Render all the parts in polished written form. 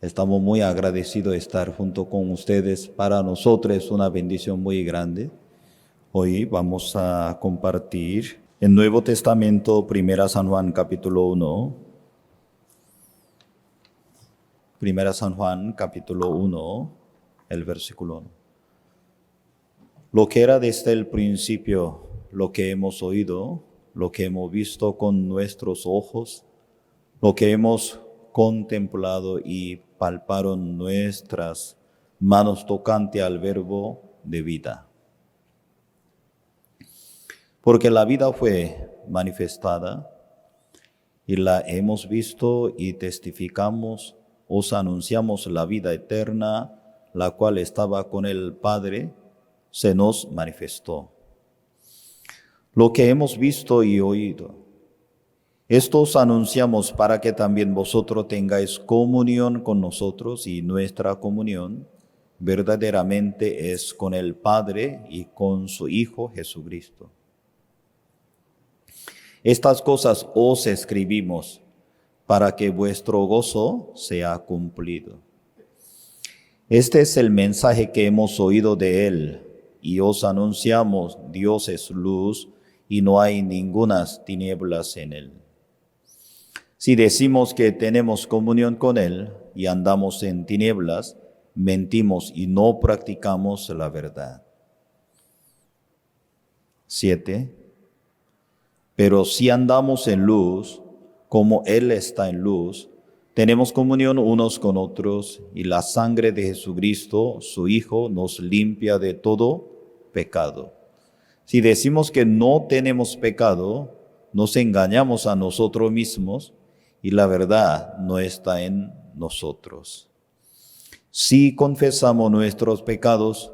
Estamos muy agradecidos de estar junto con ustedes. Para nosotros es una bendición muy grande. Hoy vamos a compartir el Nuevo Testamento, 1 San Juan capítulo 1. 1 San Juan capítulo 1, el versículo 1. Lo que era desde el principio, lo que hemos oído, lo que hemos visto con nuestros ojos, lo que hemos contemplado y palparon nuestras manos tocante al verbo de vida. Porque la vida fue manifestada y la hemos visto y testificamos, os anunciamos la vida eterna, la cual estaba con el Padre, se nos manifestó. Lo que hemos visto y oído, esto os anunciamos para que también vosotros tengáis comunión con nosotros, y nuestra comunión verdaderamente es con el Padre y con su Hijo Jesucristo. Estas cosas os escribimos para que vuestro gozo sea cumplido. Este es el mensaje que hemos oído de Él, y os anunciamos: Dios es luz y no hay ningunas tinieblas en Él. Si decimos que tenemos comunión con Él y andamos en tinieblas, mentimos y no practicamos la verdad. 7. Pero si andamos en luz, como Él está en luz, tenemos comunión unos con otros, y la sangre de Jesucristo, su Hijo, nos limpia de todo pecado. Si decimos que no tenemos pecado, nos engañamos a nosotros mismos, y la verdad no está en nosotros. Si confesamos nuestros pecados,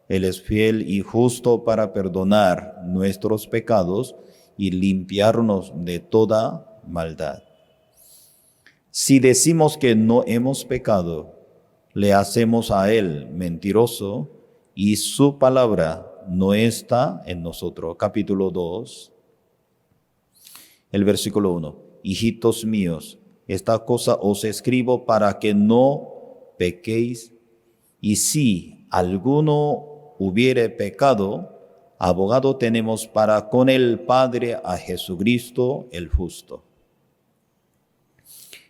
Él es fiel y justo para perdonar nuestros pecados y limpiarnos de toda maldad. Si decimos que no hemos pecado, le hacemos a Él mentiroso y su palabra no está en nosotros. Capítulo 2, el versículo 1. Hijitos míos, esta cosa os escribo para que no pequéis, y si alguno hubiere pecado, abogado tenemos para con el Padre a Jesucristo el justo.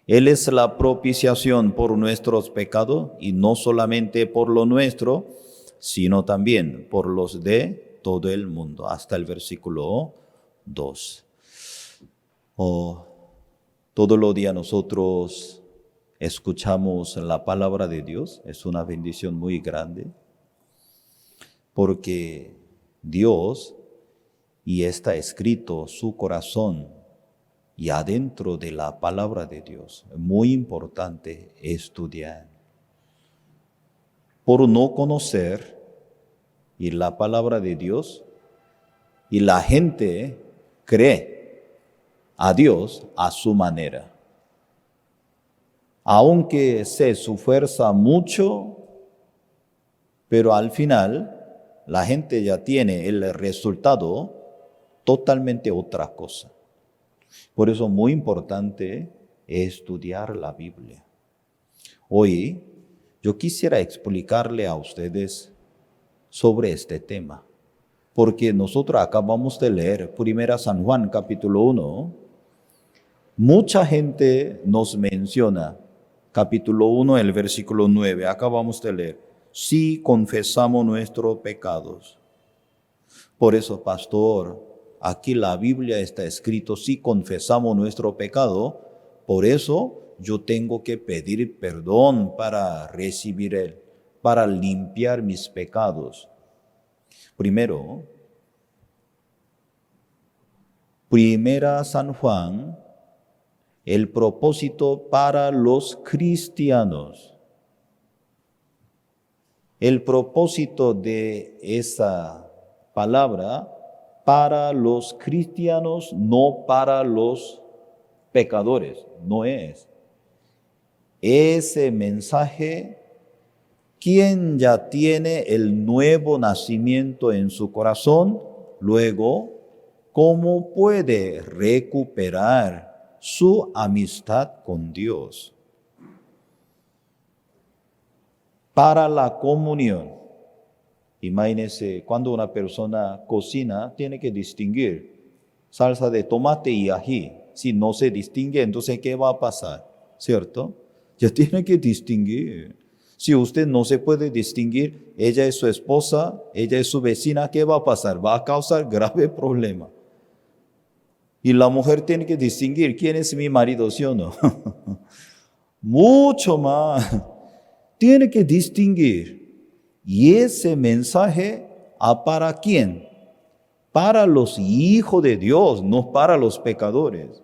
Él es la propiciación por nuestros pecados, y no solamente por lo nuestro, sino también por los de todo el mundo. Hasta el versículo 2. Todos los días nosotros escuchamos la palabra de Dios. Es una bendición muy grande, porque Dios, y está escrito su corazón y adentro de la palabra de Dios. Muy importante estudiar. Por no conocer y la palabra de Dios, y la gente cree a Dios a su manera. Aunque se esfuerza mucho, pero al final la gente ya tiene el resultado totalmente otra cosa. Por eso es muy importante estudiar la Biblia. Hoy yo quisiera explicarle a ustedes sobre este tema, porque nosotros acabamos de leer 1 San Juan capítulo 1. Mucha gente nos menciona, capítulo 1, el versículo 9, acabamos de leer: si confesamos nuestros pecados. Por eso, pastor, aquí la Biblia está escrito: si confesamos nuestro pecado, por eso yo tengo que pedir perdón para recibir Él, para limpiar mis pecados. Primero, 1 San Juan, el propósito para los cristianos. El propósito de esa palabra: para los cristianos, no para los pecadores, no es. Ese mensaje, quien ya tiene el nuevo nacimiento en su corazón, luego, ¿cómo puede recuperar su amistad con Dios? para la comunión. Imagínense, cuando una persona cocina, tiene que distinguir salsa de tomate y ají. Si no se distingue, entonces ¿qué va a pasar? ¿Cierto? Ya tiene que distinguir. Si usted no se puede distinguir, ella es su esposa, ella es su vecina, ¿qué va a pasar? Va a causar grave problema. Y la mujer tiene que distinguir quién es mi marido, ¿sí o no? Mucho más. Tiene que distinguir. Y ese mensaje, ¿para quién? Para los hijos de Dios, no para los pecadores.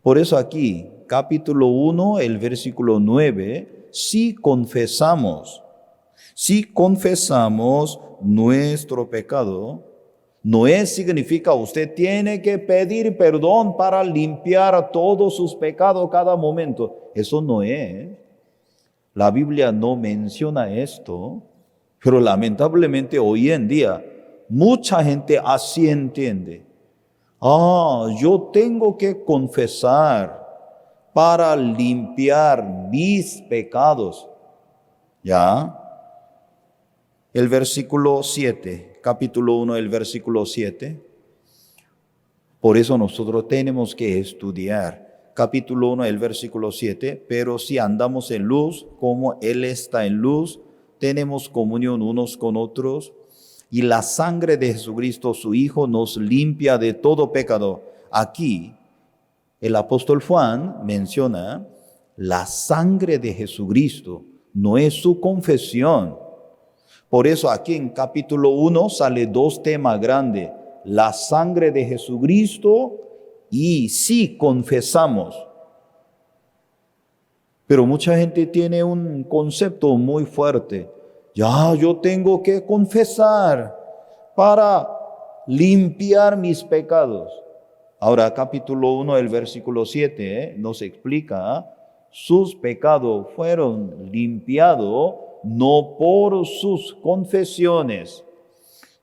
Por eso aquí, capítulo 1, el versículo 9, si confesamos nuestro pecado, no significa usted tiene que pedir perdón para limpiar todos sus pecados cada momento. Eso no es. La Biblia no menciona esto, pero lamentablemente hoy en día mucha gente así entiende. Yo tengo que confesar para limpiar mis pecados. ¿Ya? El versículo 7, capítulo 1, el versículo 7. Por eso nosotros tenemos que estudiar. Capítulo 1, el versículo 7. Pero si andamos en luz, como Él está en luz, tenemos comunión unos con otros. Y la sangre de Jesucristo, su Hijo, nos limpia de todo pecado. Aquí, el apóstol Juan menciona la sangre de Jesucristo, no es su confesión. Por eso aquí en capítulo 1 sale dos temas grandes. La sangre de Jesucristo y si confesamos. Pero mucha gente tiene un concepto muy fuerte. Yo tengo que confesar para limpiar mis pecados. Ahora, capítulo 1, el versículo 7, nos explica, sus pecados fueron limpiados no por sus confesiones.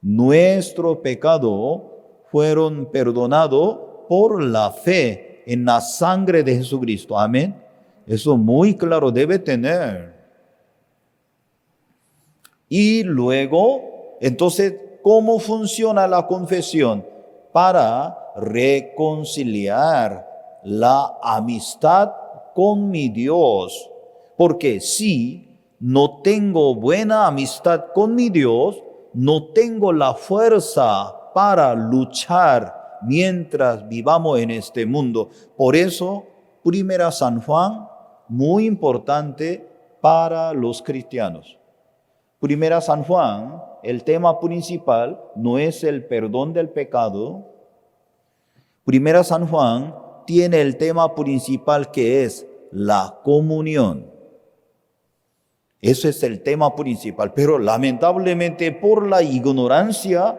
Nuestro pecado fueron perdonados por la fe en la sangre de Jesucristo. Amén. Eso muy claro debe tener. Y luego, entonces, ¿cómo funciona la confesión? Para reconciliar la amistad con mi Dios. Porque si no tengo buena amistad con mi Dios, no tengo la fuerza para luchar mientras vivamos en este mundo. Por eso, Primera San Juan, muy importante para los cristianos. Primera San Juan, el tema principal no es el perdón del pecado. Primera San Juan tiene el tema principal que es la comunión. Ese es el tema principal, pero lamentablemente por la ignorancia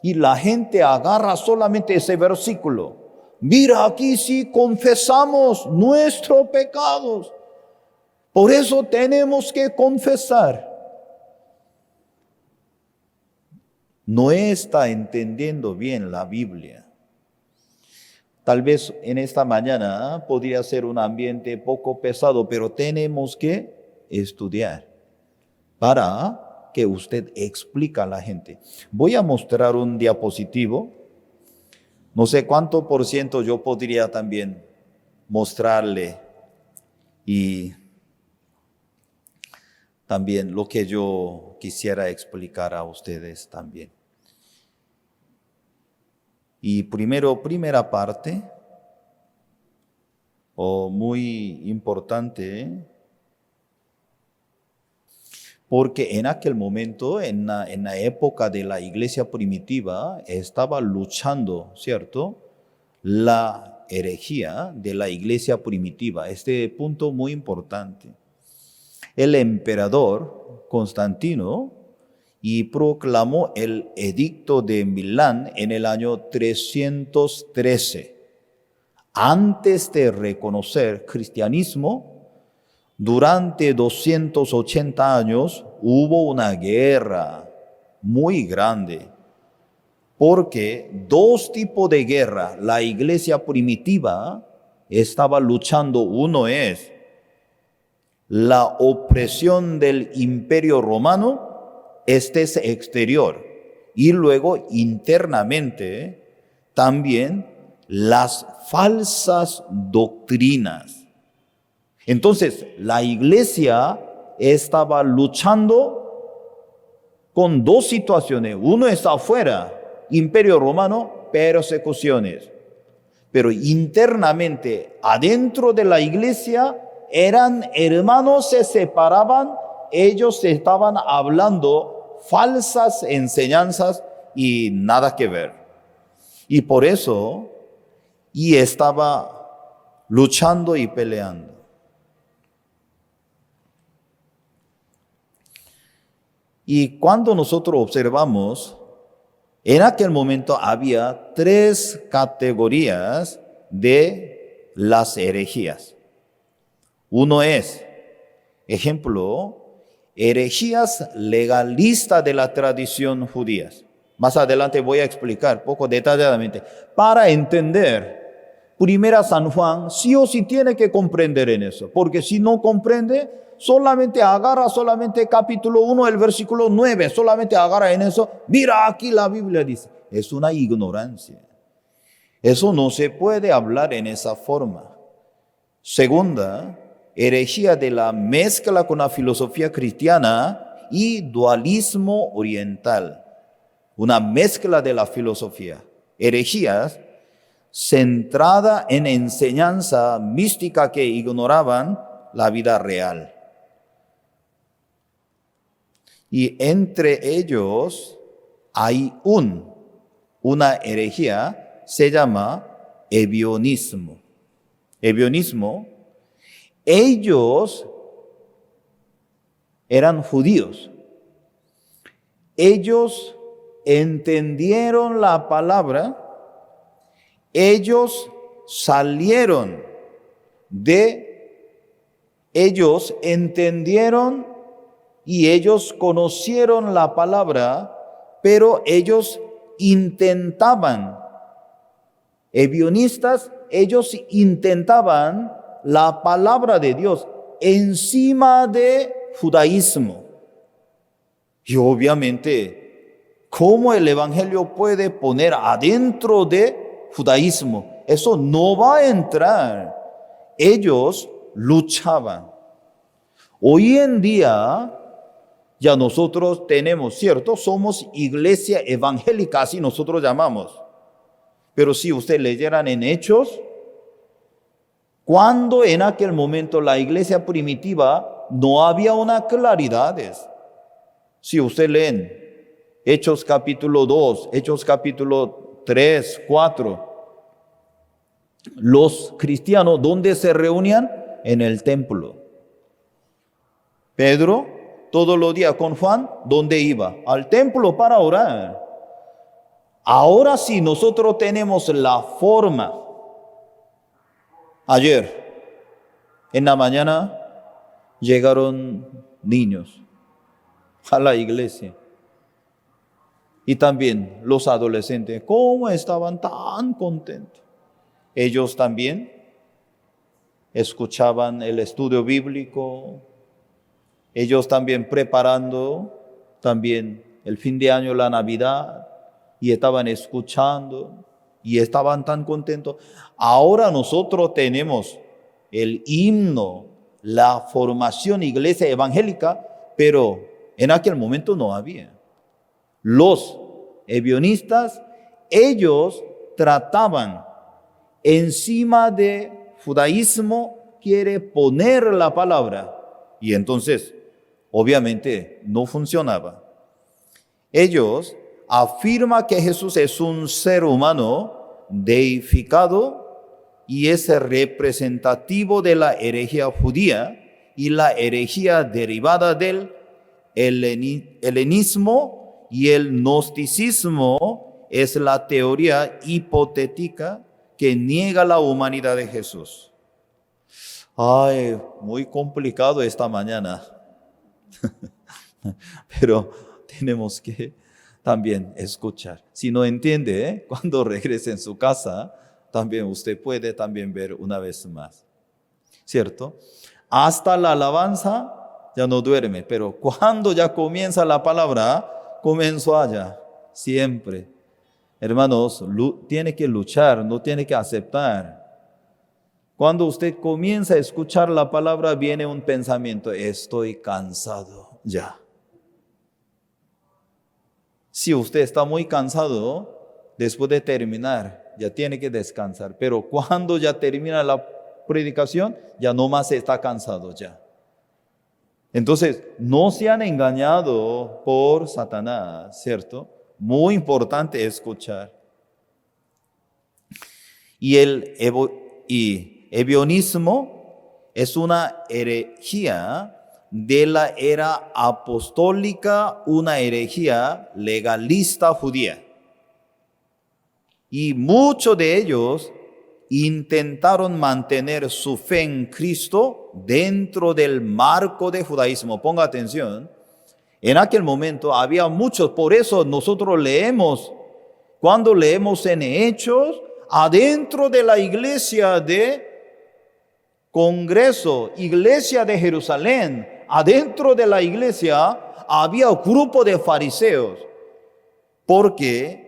y la gente agarra solamente ese versículo. Mira aquí si confesamos nuestros pecados. Por eso tenemos que confesar. No está entendiendo bien la Biblia. Tal vez en esta mañana podría ser un ambiente poco pesado, pero tenemos que estudiar para que usted explique a la gente. Voy a mostrar un diapositivo. No sé cuánto por ciento yo podría también mostrarle y también lo que yo quisiera explicar a ustedes también. Y primera parte, muy importante, porque en aquel momento, en la época de la iglesia primitiva, estaba luchando, ¿cierto?, la herejía de la iglesia primitiva. Este punto muy importante. El emperador Constantino y proclamó el edicto de Milán en el año 313. Antes de reconocer cristianismo, durante 280 años hubo una guerra muy grande, porque dos tipos de guerra la iglesia primitiva estaba luchando. Uno es la opresión del imperio romano, este es exterior. Y luego internamente también las falsas doctrinas. Entonces, la iglesia estaba luchando con dos situaciones. Uno está afuera, imperio romano, persecuciones. Pero internamente, adentro de la iglesia, eran hermanos, se separaban, ellos estaban hablando falsas enseñanzas y nada que ver. Y por eso, y estaba luchando y peleando. Y cuando nosotros observamos, en aquel momento había 3 categorías de las herejías. Uno es, ejemplo, herejías legalistas de la tradición judía. Más adelante voy a explicar poco detalladamente. Para entender, primera San Juan sí o sí tiene que comprender en eso, porque si no comprende, solamente agarra solamente capítulo 1, el versículo 9, solamente agarra en eso. Mira, aquí la Biblia dice, es una ignorancia. Eso no se puede hablar en esa forma. Segunda, herejía de la mezcla con la filosofía cristiana y dualismo oriental. Una mezcla de la filosofía. Herejías centrada en enseñanza mística que ignoraban la vida real. Y entre ellos hay una herejía, se llama ebionismo. Ebionismo, ellos eran judíos. Ellos entendieron la palabra, ellos ellos entendieron y ellos conocieron la palabra, pero ellos intentaban, ebionistas, ellos intentaban la palabra de Dios encima de judaísmo. Y obviamente, ¿cómo el evangelio puede poner adentro de judaísmo? Eso no va a entrar. Ellos luchaban. Hoy en día, ya nosotros tenemos, ¿cierto? Somos iglesia evangélica, así nosotros llamamos. Pero si ustedes leyeran en Hechos, cuando en aquel momento la iglesia primitiva no había una claridad. Si ustedes leen Hechos capítulo 2, Hechos capítulo 3, 4, los cristianos, ¿dónde se reunían? En el templo. Pedro, todos los días con Juan, ¿dónde iba? Al templo para orar. Ahora sí, nosotros tenemos la forma. Ayer, en la mañana, llegaron niños a la iglesia. Y también los adolescentes, ¿cómo estaban tan contentos? Ellos también escuchaban el estudio bíblico. Ellos también preparando también el fin de año, la Navidad. Y estaban escuchando y estaban tan contentos. Ahora nosotros tenemos el himno, la formación iglesia evangélica, pero en aquel momento no había. Los ebionistas, ellos trataban encima de judaísmo, quiere poner la palabra. Y entonces, obviamente, no funcionaba. Ellos afirma que Jesús es un ser humano deificado y es representativo de la herejía judía y la herejía derivada del helenismo y el gnosticismo es la teoría hipotética que niega la humanidad de Jesús. Ay, muy complicado esta mañana, pero tenemos que también escuchar. Si no entiende, cuando regrese en su casa, también usted puede también ver una vez más. ¿Cierto? Hasta la alabanza ya no duerme, pero cuando ya comienza la palabra, comenzó allá, siempre. Hermanos, tiene que luchar, no tiene que aceptar. Cuando usted comienza a escuchar la palabra, viene un pensamiento, estoy cansado ya. Si usted está muy cansado, después de terminar, ya tiene que descansar. Pero cuando ya termina la predicación, ya no más está cansado ya. Entonces, no se han engañado por Satanás, ¿cierto? Muy importante escuchar. Y el ebionismo es una herejía de la era apostólica, una herejía legalista judía. Y muchos de ellos intentaron mantener su fe en Cristo dentro del marco de judaísmo. Ponga atención, en aquel momento había muchos, por eso nosotros leemos, cuando leemos en Hechos, adentro de la iglesia de Congreso, iglesia de Jerusalén, adentro de la iglesia había un grupo de fariseos, porque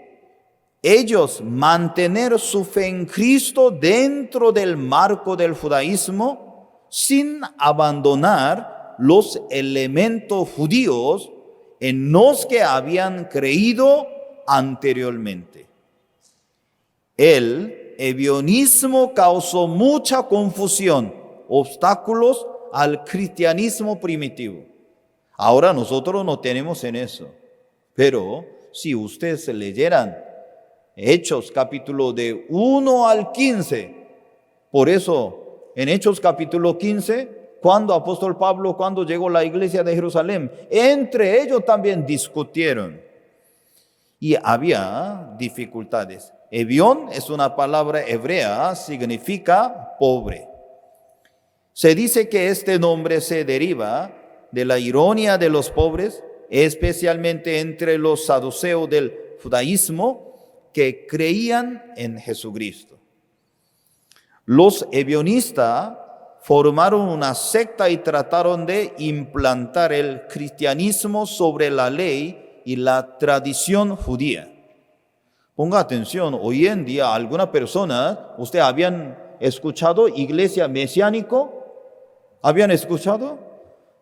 ellos mantener su fe en Cristo dentro del marco del judaísmo sin abandonar los elementos judíos en los que habían creído anteriormente. El ebionismo causó mucha confusión, obstáculos al cristianismo primitivo. Ahora nosotros no tenemos en eso, pero si ustedes leyeran Hechos capítulo de 1 al 15, por eso en Hechos capítulo 15, cuando apóstol Pablo, cuando llegó a la iglesia de Jerusalén, entre ellos también discutieron y había dificultades. Ebión es una palabra hebrea, significa pobre. Se dice que este nombre se deriva de la ironía de los pobres, especialmente entre los saduceos del judaísmo, que creían en Jesucristo. Los ebionistas formaron una secta y trataron de implantar el cristianismo sobre la ley y la tradición judía. Ponga atención, hoy en día alguna persona, ¿usted habían escuchado iglesia mesiánico? ¿Habían escuchado?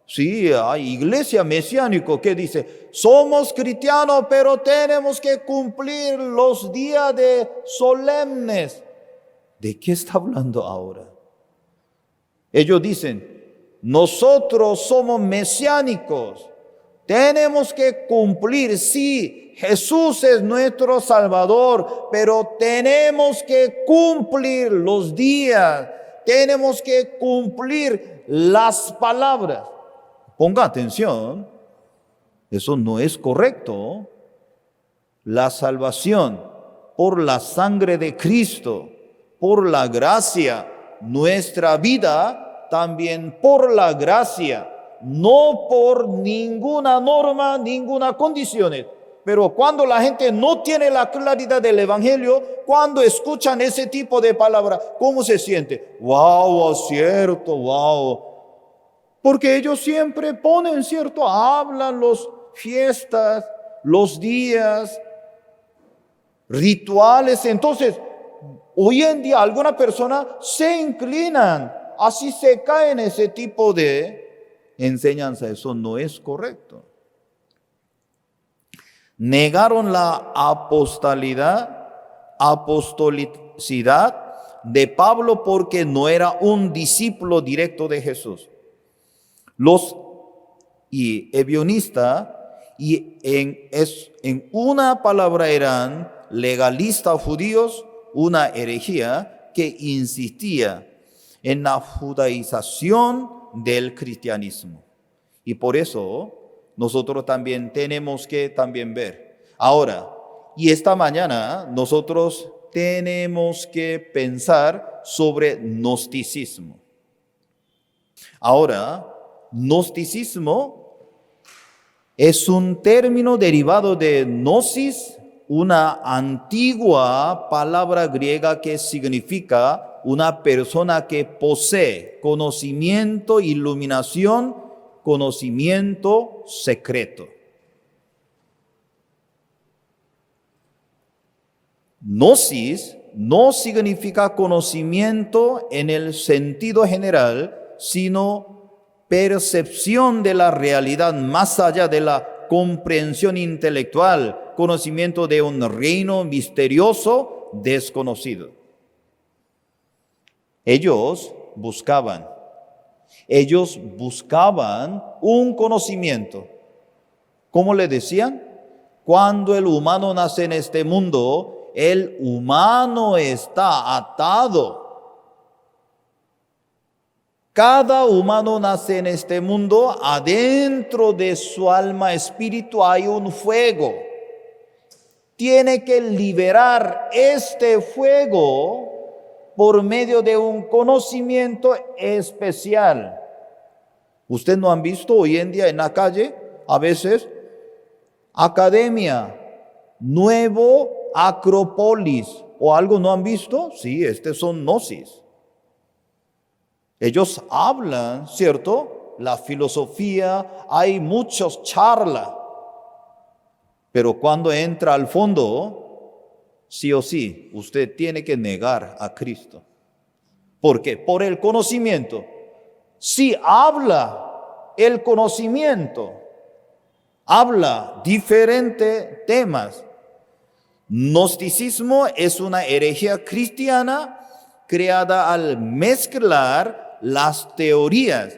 Sí, hay iglesia mesiánico que dice, somos cristianos, pero tenemos que cumplir los días de solemnes. ¿De qué está hablando ahora? Ellos dicen, nosotros somos mesiánicos, tenemos que cumplir, sí, Jesús es nuestro Salvador, pero tenemos que cumplir los días, tenemos que cumplir las palabras. Ponga atención, eso no es correcto. La salvación por la sangre de Cristo, por la gracia, nuestra vida también por la gracia, no por ninguna norma, ninguna condición. Pero cuando la gente no tiene la claridad del evangelio, cuando escuchan ese tipo de palabras, ¿cómo se siente? Wow, cierto, wow. Porque ellos siempre ponen, ¿cierto? Hablan las fiestas, los días, rituales. Entonces, hoy en día algunas personas se inclinan, así se caen en ese tipo de enseñanza. Eso no es correcto. Negaron la apostolicidad de Pablo porque no era un discípulo directo de Jesús. Los ebionistas, y en una palabra eran legalistas judíos, una herejía que insistía en la judaización del cristianismo. Y por eso nosotros también tenemos que también ver. Ahora, y esta mañana nosotros tenemos que pensar sobre gnosticismo. Ahora, gnosticismo es un término derivado de gnosis, una antigua palabra griega que significa una persona que posee conocimiento, iluminación, conocimiento secreto. Gnosis no significa conocimiento en el sentido general, sino percepción de la realidad más allá de la comprensión intelectual, conocimiento de un reino misterioso desconocido. Ellos buscaban un conocimiento. ¿Cómo le decían? Cuando el humano nace en este mundo, el humano está atado. Cada humano nace en este mundo, adentro de su alma espíritu hay un fuego. Tiene que liberar este fuego por medio de un conocimiento especial. ¿Usted no han visto hoy en día en la calle, a veces, academia, nuevo Acrópolis o algo no han visto? Sí, son gnosis. Ellos hablan, ¿cierto? La filosofía, hay muchos charlas, pero cuando entra al fondo, sí o sí, usted tiene que negar a Cristo. ¿Por qué? Por el conocimiento. Sí habla el conocimiento, habla diferentes temas. Gnosticismo es una herejía cristiana creada al mezclar las teorías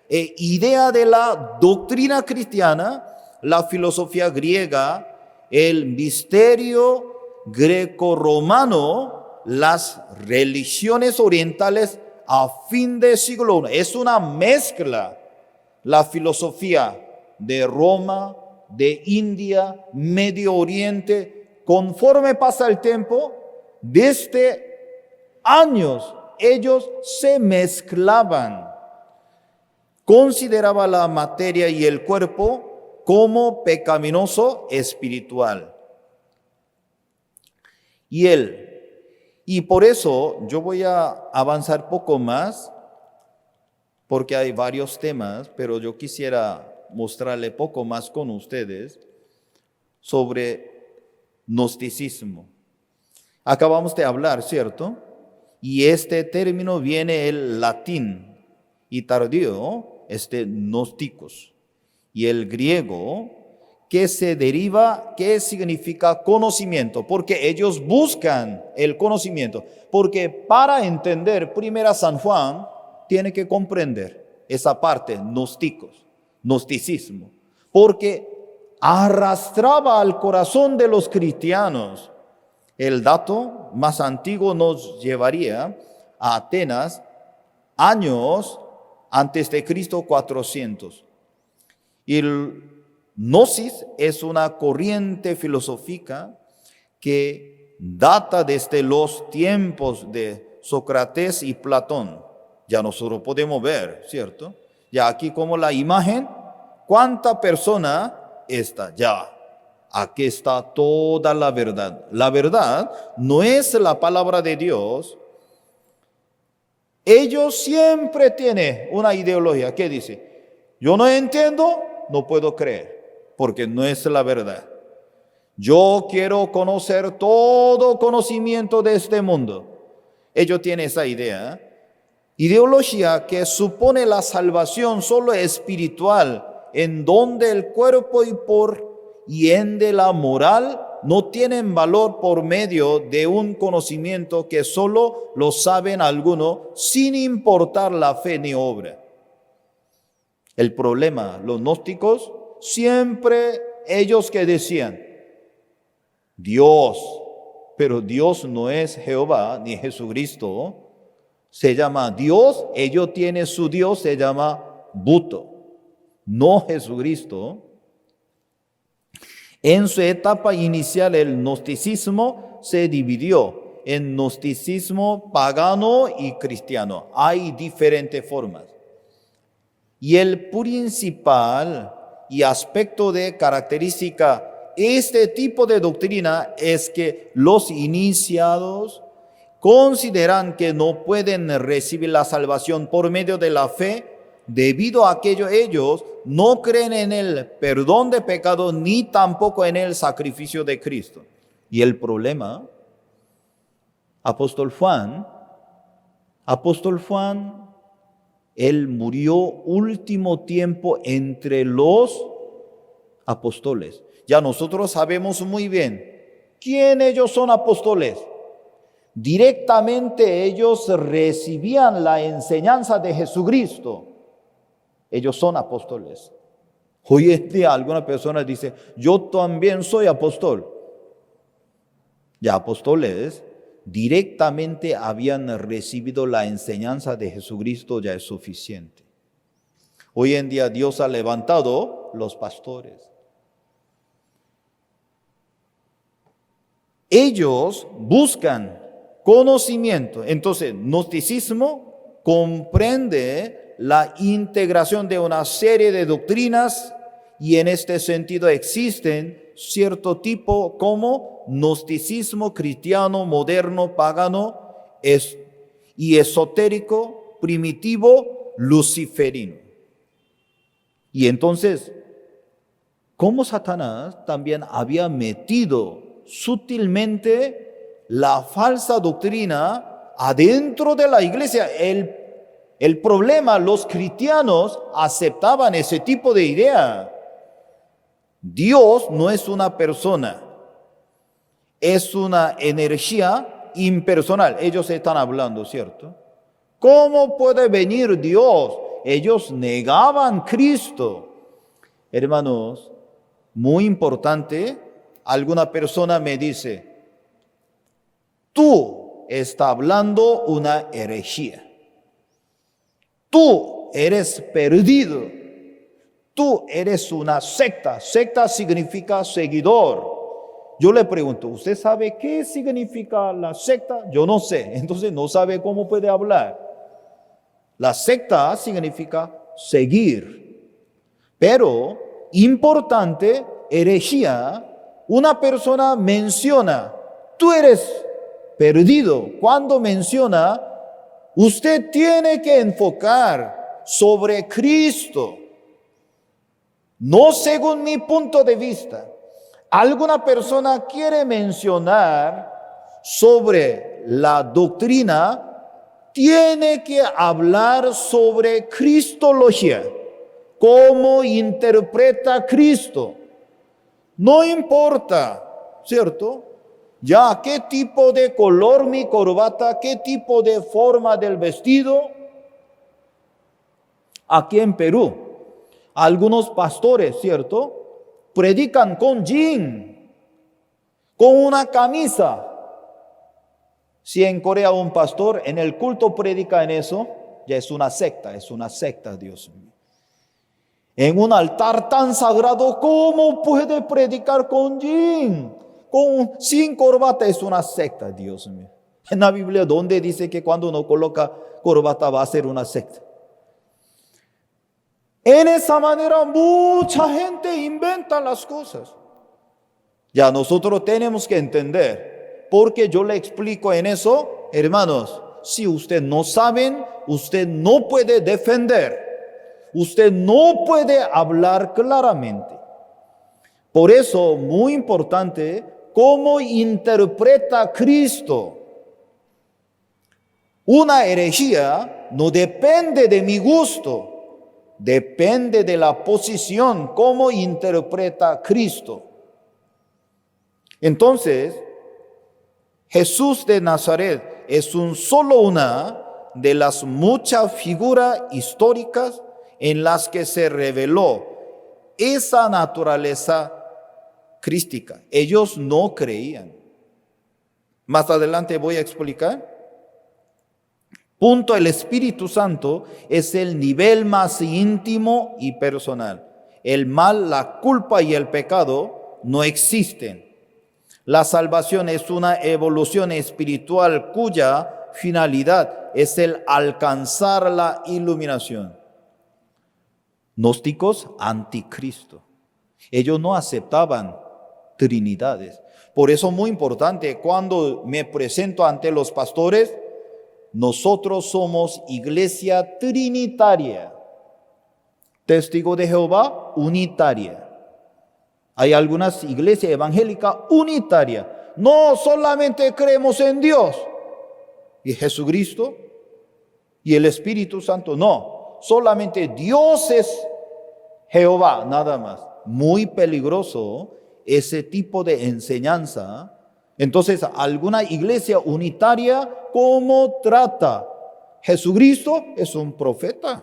e idea de la doctrina cristiana, la filosofía griega, el misterio greco-romano, las religiones orientales a fin del siglo I. Es una mezcla, la filosofía de Roma, de India, Medio Oriente. Conforme pasa el tiempo, desde años, ellos se mezclaban. Consideraba la materia y el cuerpo como pecaminoso espiritual. Y por eso yo voy a avanzar poco más, porque hay varios temas, pero yo quisiera mostrarle poco más con ustedes sobre gnosticismo. Acabamos de hablar, ¿cierto? Y este término viene del latín y tardío, gnósticos, y el griego, que se deriva, que significa conocimiento, porque ellos buscan el conocimiento, porque para entender primera San Juan, tiene que comprender esa parte, gnósticos, gnosticismo, porque arrastraba al corazón de los cristianos. El dato más antiguo nos llevaría a Atenas, años antes de Cristo, 400. Y el gnosis es una corriente filosófica que data desde los tiempos de Sócrates y Platón. Ya nosotros podemos ver, ¿cierto? Ya aquí como la imagen, ¿cuánta persona está? Ya, aquí está toda la verdad. La verdad no es la palabra de Dios. Ellos siempre tienen una ideología que dice, yo no entiendo, no puedo creer, porque no es la verdad. Yo quiero conocer todo conocimiento de este mundo. Ellos tienen esa idea. Ideología que supone la salvación solo espiritual, en donde el cuerpo y ende la moral no tienen valor por medio de un conocimiento que solo lo saben algunos, sin importar la fe ni obra. El problema, los gnósticos, siempre ellos que decían, Dios, pero Dios no es Jehová ni Jesucristo, se llama Dios, ellos tienen su Dios, se llama Buto, no Jesucristo. En su etapa inicial el gnosticismo se dividió en gnosticismo pagano y cristiano. Hay diferentes formas. Y el principal y aspecto de característica este tipo de doctrina es que los iniciados consideran que no pueden recibir la salvación por medio de la fe, debido a que ellos no creen en el perdón de pecado ni tampoco en el sacrificio de Cristo. Y el problema, apóstol Juan, él murió último tiempo entre los apóstoles. Ya nosotros sabemos muy bien quién ellos son apóstoles. Directamente ellos recibían la enseñanza de Jesucristo. Ellos son apóstoles. Hoy en día alguna persona dice, yo también soy apóstol. Ya apóstoles directamente habían recibido la enseñanza de Jesucristo, ya es suficiente. Hoy en día Dios ha levantado los pastores. Ellos buscan conocimiento. Entonces, gnosticismo comprende la integración de una serie de doctrinas y en este sentido existen cierto tipo como gnosticismo cristiano, moderno, pagano y esotérico, primitivo, luciferino. Y entonces, como Satanás también había metido sutilmente la falsa doctrina adentro de la iglesia. El problema, los cristianos aceptaban ese tipo de idea. Dios no es una persona, es una energía impersonal. Ellos están hablando, ¿cierto? ¿Cómo puede venir Dios? Ellos negaban Cristo. Hermanos, muy importante, alguna persona me dice, tú estás hablando una herejía. Tú eres perdido. Tú eres una secta. Secta significa seguidor. Yo le pregunto, ¿usted sabe qué significa la secta? Yo no sé. Entonces no sabe cómo puede hablar. La secta significa seguir. Pero, importante, herejía, una persona menciona, tú eres perdido. Cuando menciona, usted tiene que enfocar sobre Cristo. No según mi punto de vista. Alguna persona quiere mencionar sobre la doctrina, tiene que hablar sobre cristología, cómo interpreta Cristo. No importa, ¿cierto? Ya qué tipo de color mi corbata, qué tipo de forma del vestido. Aquí en Perú, algunos pastores, ¿cierto?, predican con jean, con una camisa. Si en Corea un pastor en el culto predica en eso, ya es una secta, Dios mío. En un altar tan sagrado, ¿cómo puede predicar con jean? Sin corbata es una secta, Dios mío. En la Biblia, ¿dónde dice que cuando uno coloca corbata va a ser una secta? En esa manera mucha gente inventa las cosas. Ya nosotros tenemos que entender, porque yo le explico en eso, hermanos, si usted no saben, usted no puede defender, usted no puede hablar claramente. Por eso, muy importante, cómo interpreta Cristo. Una herejía no depende de mi gusto. Depende de la posición, cómo interpreta Cristo. Entonces, Jesús de Nazaret es solo una de las muchas figuras históricas en las que se reveló esa naturaleza crística. Ellos no creían. Más adelante voy a explicar. Punto, el Espíritu Santo es el nivel más íntimo y personal. El mal, la culpa y el pecado no existen. La salvación es una evolución espiritual cuya finalidad es el alcanzar la iluminación. Gnósticos, anticristo. Ellos no aceptaban trinidades. Por eso muy importante, cuando me presento ante los pastores, nosotros somos iglesia trinitaria. Testigo de Jehová, unitaria. Hay algunas iglesias evangélicas unitarias. No solamente creemos en Dios y Jesucristo y el Espíritu Santo, no. Solamente Dios es Jehová, nada más. Muy peligroso ese tipo de enseñanza. Entonces, alguna iglesia unitaria, ¿cómo trata? Jesucristo es un profeta.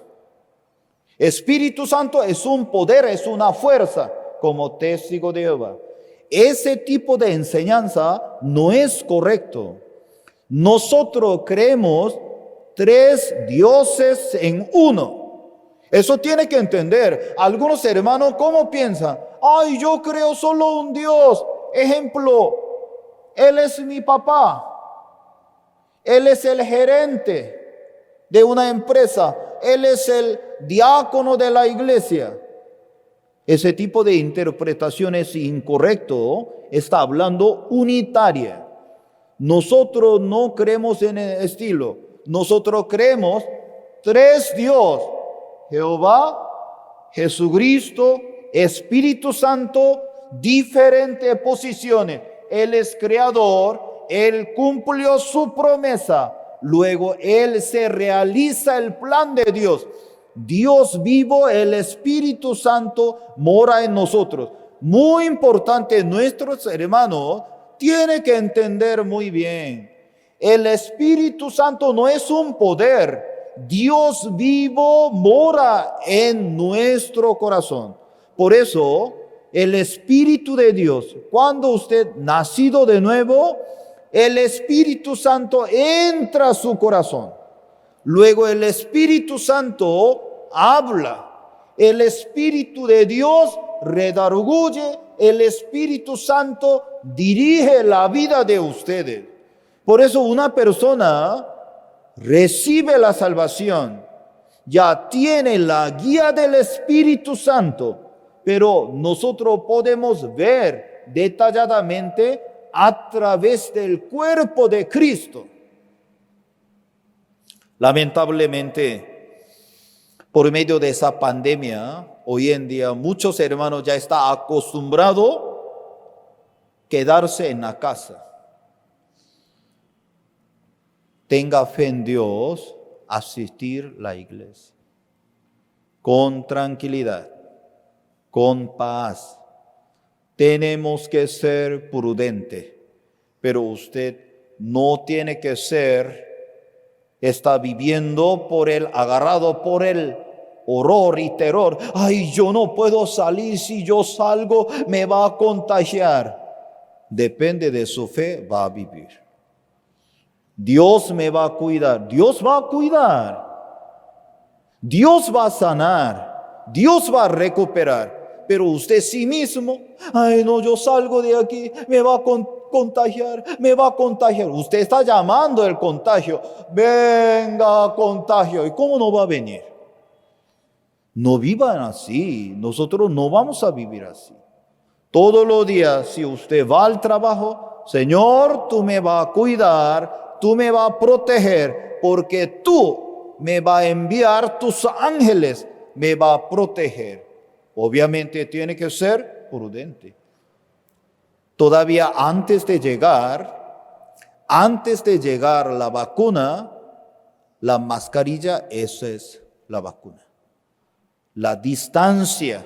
Espíritu Santo es un poder, es una fuerza, como testigo de Jehová. Ese tipo de enseñanza no es correcto. Nosotros creemos 3 dioses en uno. Eso tiene que entender. Algunos hermanos, ¿cómo piensan? Ay, yo creo solo un Dios. Ejemplo, Él es mi papá. Él es el gerente de una empresa. Él es el diácono de la iglesia. Ese tipo de interpretación es incorrecto. Está hablando unitaria. Nosotros no creemos en el estilo. Nosotros creemos 3 Dios. Jehová, Jesucristo, Espíritu Santo, diferentes posiciones. Él es creador, Él cumplió su promesa, luego Él se realiza el plan de Dios. Dios vivo, el Espíritu Santo mora en nosotros. Muy importante, nuestros hermanos tienen que entender muy bien. El Espíritu Santo no es un poder. Dios vivo mora en nuestro corazón. Por eso, el Espíritu de Dios, cuando usted nacido de nuevo, el Espíritu Santo entra a su corazón. Luego el Espíritu Santo habla. El Espíritu de Dios redarguye. El Espíritu Santo dirige la vida de ustedes. Por eso una persona recibe la salvación, ya tiene la guía del Espíritu Santo, pero nosotros podemos ver detalladamente a través del cuerpo de Cristo. Lamentablemente, por medio de esa pandemia, hoy en día muchos hermanos ya están acostumbrados a quedarse en la casa. Tenga fe en Dios, asistir a la iglesia. Con tranquilidad, con paz. Tenemos que ser prudentes, pero usted no tiene que está viviendo agarrado por el horror y terror. Ay, yo no puedo salir, si yo salgo me va a contagiar. Depende de su fe, va a vivir. Dios me va a cuidar, Dios va a cuidar, Dios va a sanar, Dios va a recuperar, pero usted sí mismo, ay no, yo salgo de aquí, me va a contagiar, me va a contagiar. Usted está llamando el contagio, venga contagio, ¿y cómo no va a venir? No vivan así, nosotros no vamos a vivir así. Todos los días, si usted va al trabajo, Señor, tú me vas a cuidar, tú me vas a proteger, porque tú me vas a enviar tus ángeles, me va a proteger. Obviamente tiene que ser prudente. Todavía antes de llegar la vacuna, la mascarilla, esa es la vacuna. La distancia,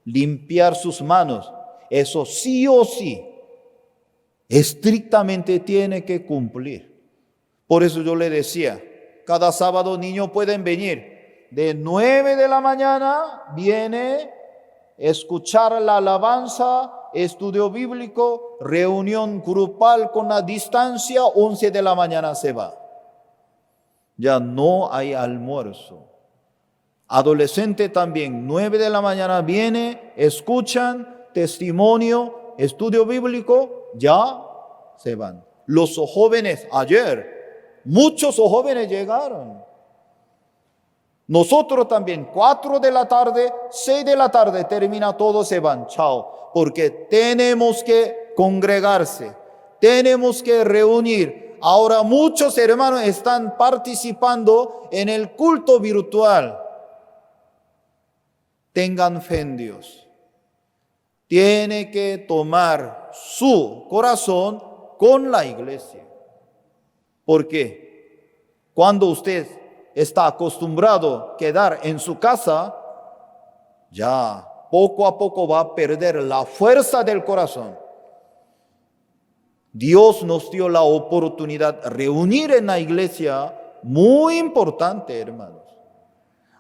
limpiar sus manos, eso sí o sí, estrictamente tiene que cumplir. Por eso yo le decía, cada sábado niños pueden venir. De 9 de la mañana viene escuchar la alabanza, estudio bíblico, reunión grupal con la distancia, 11 de la mañana se va. Ya no hay almuerzo. Adolescente también, 9 de la mañana viene, escuchan testimonio, estudio bíblico, ya se van. Los jóvenes, ayer, muchos jóvenes llegaron. Nosotros también, 4 de la tarde, 6 de la tarde, termina todo, se van, chao. Porque tenemos que congregarse, tenemos que reunir. Ahora muchos hermanos están participando en el culto virtual. Tengan fe en Dios. Tiene que tomar su corazón con la iglesia. ¿Por qué? Cuando usted está acostumbrado a quedar en su casa, ya poco a poco va a perder la fuerza del corazón. Dios nos dio la oportunidad de reunir en la iglesia, muy importante, hermanos.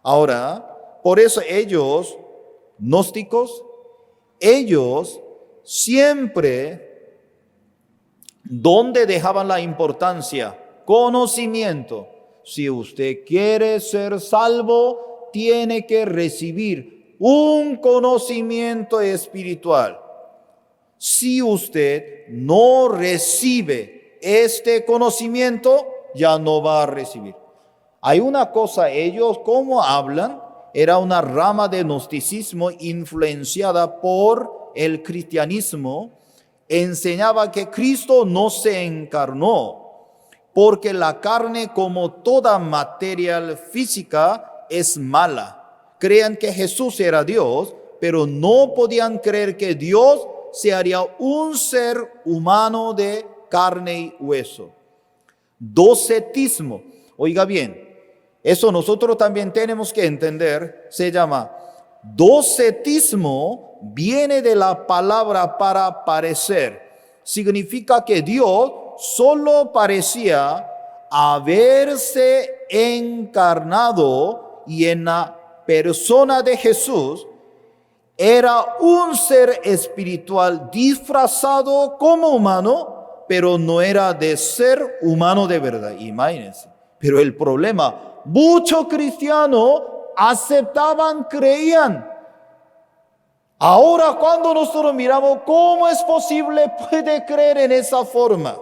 Ahora, por eso ellos, gnósticos, ellos siempre, ¿dónde dejaban la importancia? Conocimiento. Si usted quiere ser salvo, tiene que recibir un conocimiento espiritual. Si usted no recibe este conocimiento, ya no va a recibir. Hay una cosa, ellos como hablan, era una rama de gnosticismo influenciada por el cristianismo, enseñaba que Cristo no se encarnó, porque la carne, como toda material física, es mala. Creían que Jesús era Dios, pero no podían creer que Dios se haría un ser humano de carne y hueso. Docetismo, oiga bien, eso nosotros también tenemos que entender, se llama docetismo, viene de la palabra para parecer. Significa que Dios solo parecía haberse encarnado y en la persona de Jesús era un ser espiritual disfrazado como humano, pero no era de ser humano de verdad. Imagínense. Pero el problema, muchos cristianos aceptaban, creían. Ahora cuando nosotros miramos, ¿cómo es posible puede creer en esa forma?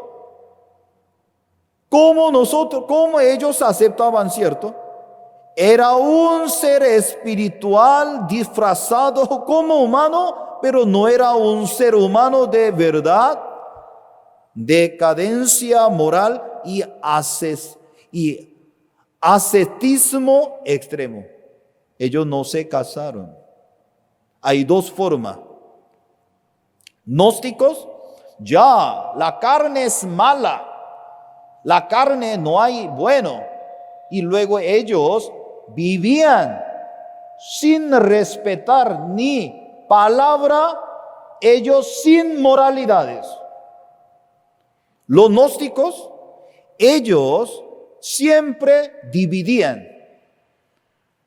¿Cómo ellos aceptaban, cierto? Era un ser espiritual disfrazado como humano, pero no era un ser humano de verdad, decadencia moral y ascetismo extremo. Ellos no se casaron. Hay dos formas. Gnósticos, ya, la carne es mala. La carne no hay bueno. Y luego ellos vivían sin respetar ni palabra, ellos sin moralidades. Los gnósticos, ellos siempre dividían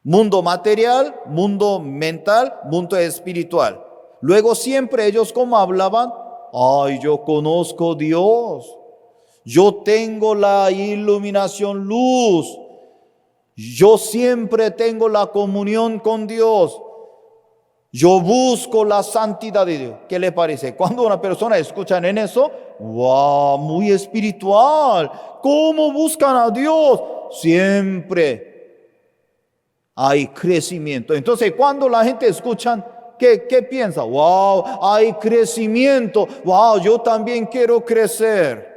mundo material, mundo mental, mundo espiritual. Luego siempre ellos como hablaban, ay, yo conozco a Dios, yo tengo la iluminación, luz, yo siempre tengo la comunión con Dios, yo busco la santidad de Dios. ¿Qué le parece? Cuando una persona escucha en eso, wow, muy espiritual, ¿cómo buscan a Dios? Siempre hay crecimiento. Entonces, cuando la gente escucha, ¿qué piensa? Wow, hay crecimiento. Wow, yo también quiero crecer.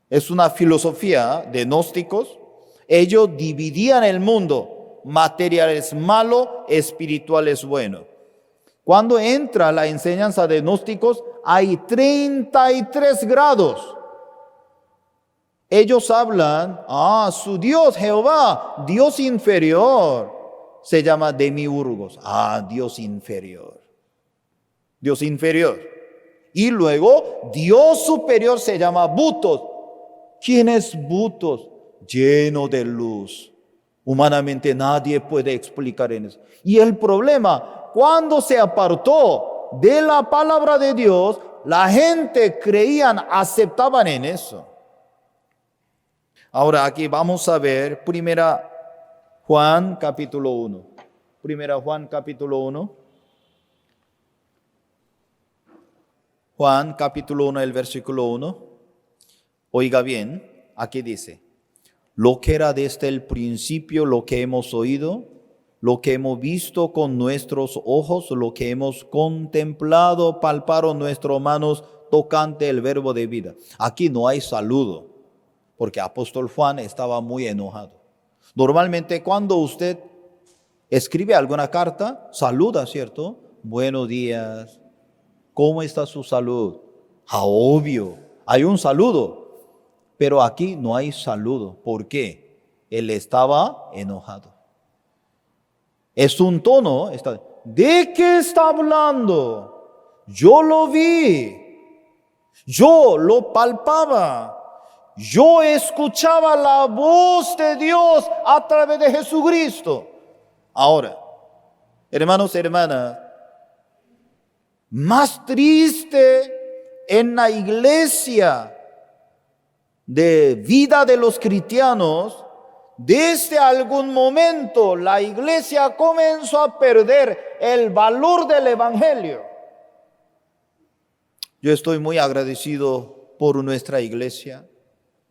Es una filosofía de gnósticos. Ellos dividían el mundo. Material es malo, espiritual es bueno. Cuando entra la enseñanza de gnósticos, hay 33 grados. Ellos hablan, su Dios, Jehová, Dios inferior, se llama demiurgos. Dios inferior. Dios inferior. Y luego, Dios superior se llama Butos. ¿Quién es Butos? Lleno de luz. Humanamente nadie puede explicar en eso. Y el problema, cuando se apartó de la palabra de Dios, la gente creían, aceptaban en eso. Ahora aquí vamos a ver primera Juan capítulo 1. Primera Juan capítulo 1. Juan capítulo 1, el versículo 1. Oiga bien, aquí dice, lo que era desde el principio, lo que hemos oído, lo que hemos visto con nuestros ojos, lo que hemos contemplado, palparon nuestras manos tocante el verbo de vida. Aquí no hay saludo, porque apóstol Juan estaba muy enojado. Normalmente cuando usted escribe alguna carta, saluda, ¿cierto? Buenos días, ¿cómo está su salud? Obvio, hay un saludo, pero aquí no hay saludo. ¿Por qué? Él estaba enojado. Es un tono, ¿de qué está hablando? Yo lo vi, yo lo palpaba, yo escuchaba la voz de Dios a través de Jesucristo. Ahora, hermanos y hermanas, más triste en la iglesia de vida de los cristianos, desde algún momento la iglesia comenzó a perder el valor del evangelio. Yo estoy muy agradecido por nuestra iglesia,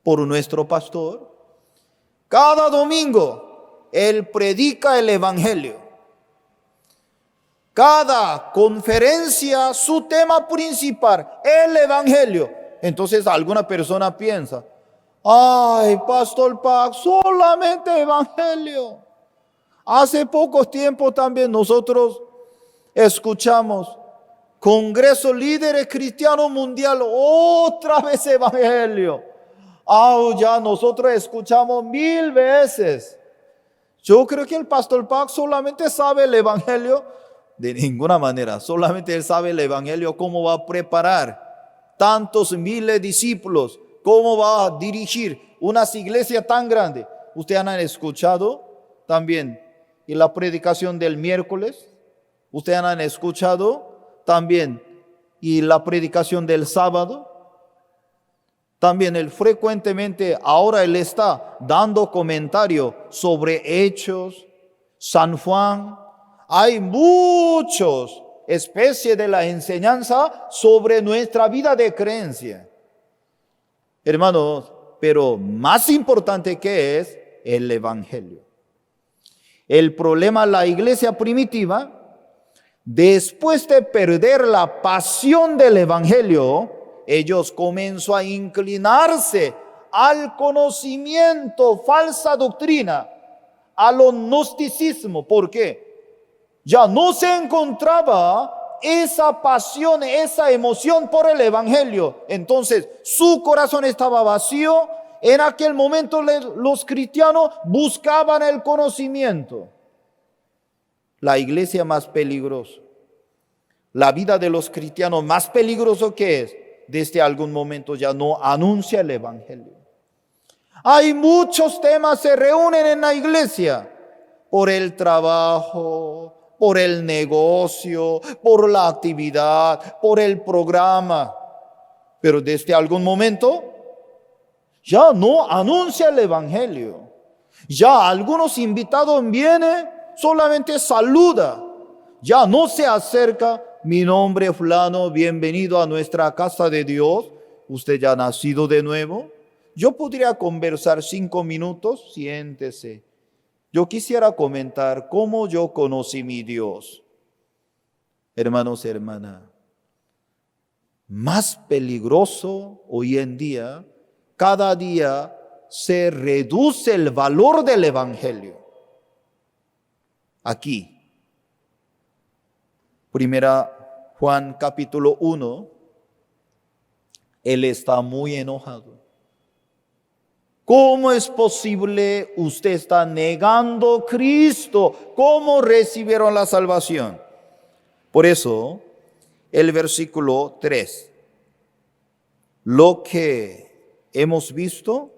por nuestro pastor. Cada domingo él predica el evangelio. Cada conferencia, su tema principal, el evangelio. Entonces alguna persona piensa, ay, Pastor Pac, solamente evangelio. Hace poco tiempo también nosotros escuchamos Congreso Líderes Cristianos Mundial, otra vez evangelio. Ya nosotros escuchamos 1000 veces. Yo creo que el Pastor Pac solamente sabe el evangelio. De ninguna manera, solamente él sabe el evangelio, cómo va a preparar tantos miles de discípulos, cómo va a dirigir una iglesia tan grande. Ustedes han escuchado también en la predicación del miércoles, ustedes han escuchado también y la predicación del sábado. También él frecuentemente, ahora él está dando comentario sobre Hechos, San Juan. Hay muchas especies de la enseñanza sobre nuestra vida de creencia. Hermanos, pero más importante que es el evangelio. El problema de la iglesia primitiva, después de perder la pasión del evangelio, ellos comenzó a inclinarse al conocimiento, falsa doctrina, al gnosticismo. ¿Por qué? Ya no se encontraba esa pasión, esa emoción por el evangelio. Entonces su corazón estaba vacío. En aquel momento los cristianos buscaban el conocimiento. La iglesia más peligrosa, la vida de los cristianos más peligroso que es, desde algún momento ya no anuncia el evangelio. Hay muchos temas se reúnen en la iglesia por el trabajo, por el negocio, por la actividad, por el programa. Pero desde algún momento ya no anuncia el evangelio. Ya algunos invitados vienen, solamente saluda. Ya no se acerca, mi nombre es fulano, bienvenido a nuestra casa de Dios. Usted ya ha nacido de nuevo. Yo podría conversar 5 minutos, siéntese. Yo quisiera comentar cómo yo conocí mi Dios. Hermanos y hermanas, más peligroso hoy en día, cada día se reduce el valor del evangelio. Aquí, primera Juan capítulo 1, él está muy enojado. ¿Cómo es posible usted está negando a Cristo? ¿Cómo recibieron la salvación? Por eso, el versículo 3. Lo que hemos visto,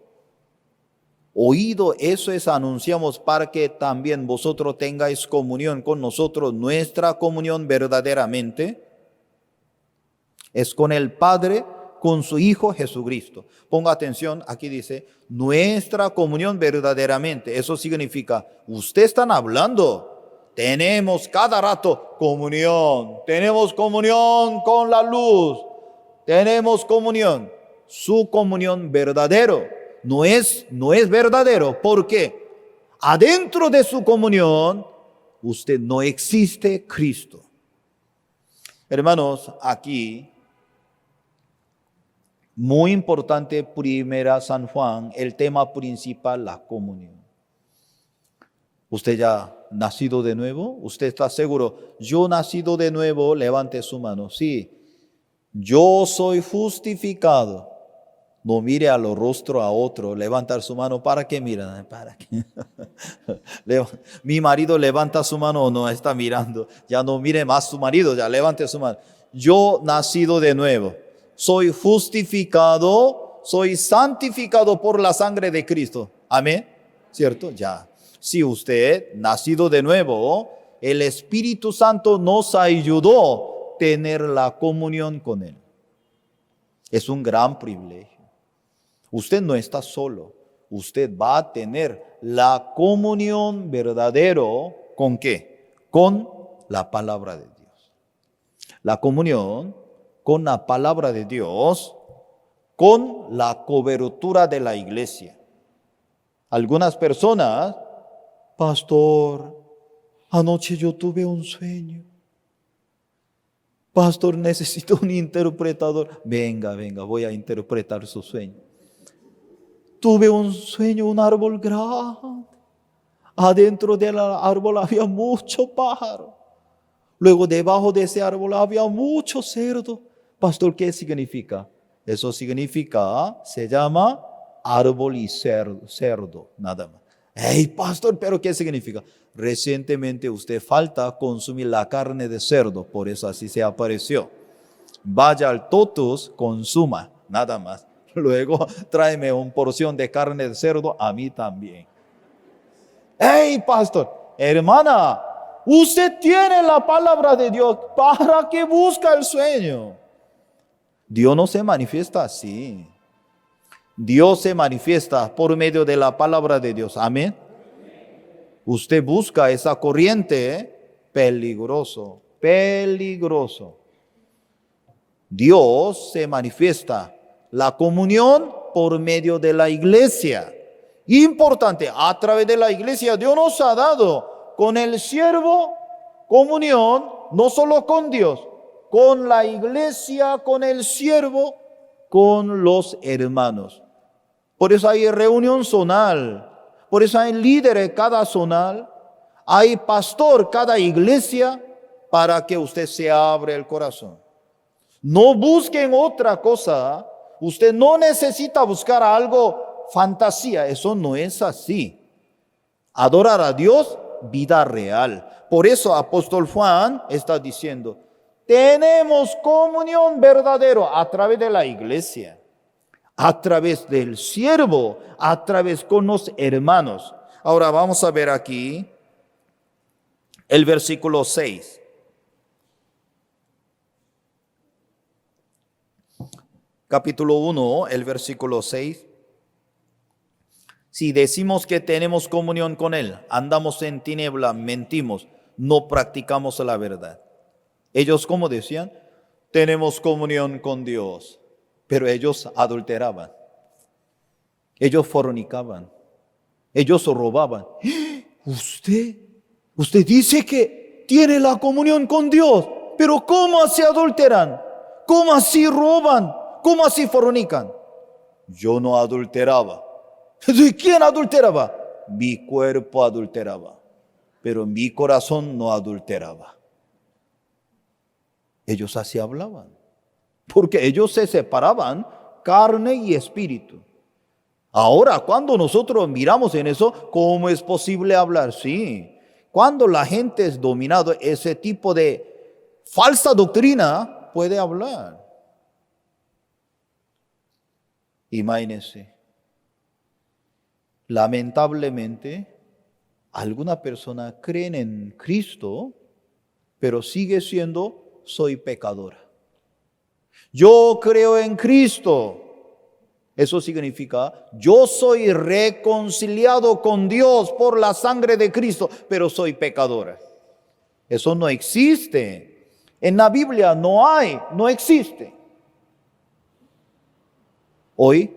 oído, eso es anunciamos para que también vosotros tengáis comunión con nosotros. Nuestra comunión verdaderamente es con el Padre, con su Hijo Jesucristo. Ponga atención, aquí dice, nuestra comunión verdaderamente. Eso significa, ustedes están hablando, tenemos cada rato comunión, tenemos comunión con la luz, tenemos comunión. Su comunión verdadero no es verdadero. ¿Por qué? Adentro de su comunión usted no existe Cristo. Hermanos, aquí, muy importante, primera San Juan, el tema principal, la comunión. ¿Usted ya nacido de nuevo? ¿Usted está seguro? Yo nacido de nuevo, levante su mano. Sí, yo soy justificado. No mire a los rostros a otro, levantar su mano. ¿Para qué miran? ¿Para qué? Mi marido levanta su mano o no está mirando. Ya no mire más su marido, ya levante su mano. Yo nacido de nuevo, soy justificado, soy santificado por la sangre de Cristo. Amén, ¿cierto? Ya. Si usted nacido de nuevo, el Espíritu Santo nos ayudó a tener la comunión con Él. Es un gran privilegio. Usted no está solo. Usted va a tener la comunión verdadero ¿con qué? Con la palabra de Dios. La comunión con la palabra de Dios, con la cobertura de la iglesia. Algunas personas, pastor, anoche yo tuve un sueño. Pastor, necesito un interpretador. Venga, voy a interpretar su sueño. Tuve un sueño, un árbol grande. Adentro del árbol había mucho pájaro. Luego debajo de ese árbol había mucho cerdo. Pastor, ¿qué significa? Eso significa, se llama árbol y cerdo, nada más. Hey, pastor, ¿pero qué significa? Recientemente usted falta consumir la carne de cerdo, por eso así se apareció. Vaya al Totus, consuma, nada más. Luego tráeme una porción de carne de cerdo a mí también. Hey, pastor, hermana, usted tiene la palabra de Dios. ¿Para qué busca el sueño? Dios no se manifiesta así. Dios se manifiesta por medio de la palabra de Dios. Amén. Usted busca esa corriente, peligroso. Dios se manifiesta. La comunión por medio de la iglesia. Importante, a través de la iglesia Dios nos ha dado con el siervo comunión, no solo con Dios, con la iglesia, con el siervo, con los hermanos. Por eso hay reunión zonal, por eso hay líderes cada zonal, hay pastor cada iglesia para que usted se abra el corazón. No busquen otra cosa, usted no necesita buscar algo fantasía, eso no es así. Adorar a Dios, vida real. Por eso apóstol Juan está diciendo, tenemos comunión verdadera a través de la iglesia, a través del siervo, a través con los hermanos. Ahora vamos a ver aquí el versículo 6. Capítulo 1, el versículo 6. Si decimos que tenemos comunión con Él, andamos en tiniebla, mentimos, no practicamos la verdad. Ellos, ¿cómo decían? Tenemos comunión con Dios, pero ellos adulteraban, ellos fornicaban, ellos robaban. Usted dice que tiene la comunión con Dios, pero ¿cómo así adulteran? ¿Cómo así roban? ¿Cómo así fornican? Yo no adulteraba. ¿De quién adulteraba? Mi cuerpo adulteraba, pero mi corazón no adulteraba. Ellos así hablaban, porque ellos se separaban carne y espíritu. Ahora, cuando nosotros miramos en eso, ¿cómo es posible hablar? Sí, cuando la gente es dominada, ese tipo de falsa doctrina puede hablar. Imagínense, lamentablemente, alguna persona cree en Cristo, pero sigue siendo soy pecadora. Yo creo en Cristo. Eso significa, yo soy reconciliado con Dios por la sangre de Cristo, pero soy pecadora. Eso no existe. En la Biblia no existe. Hoy,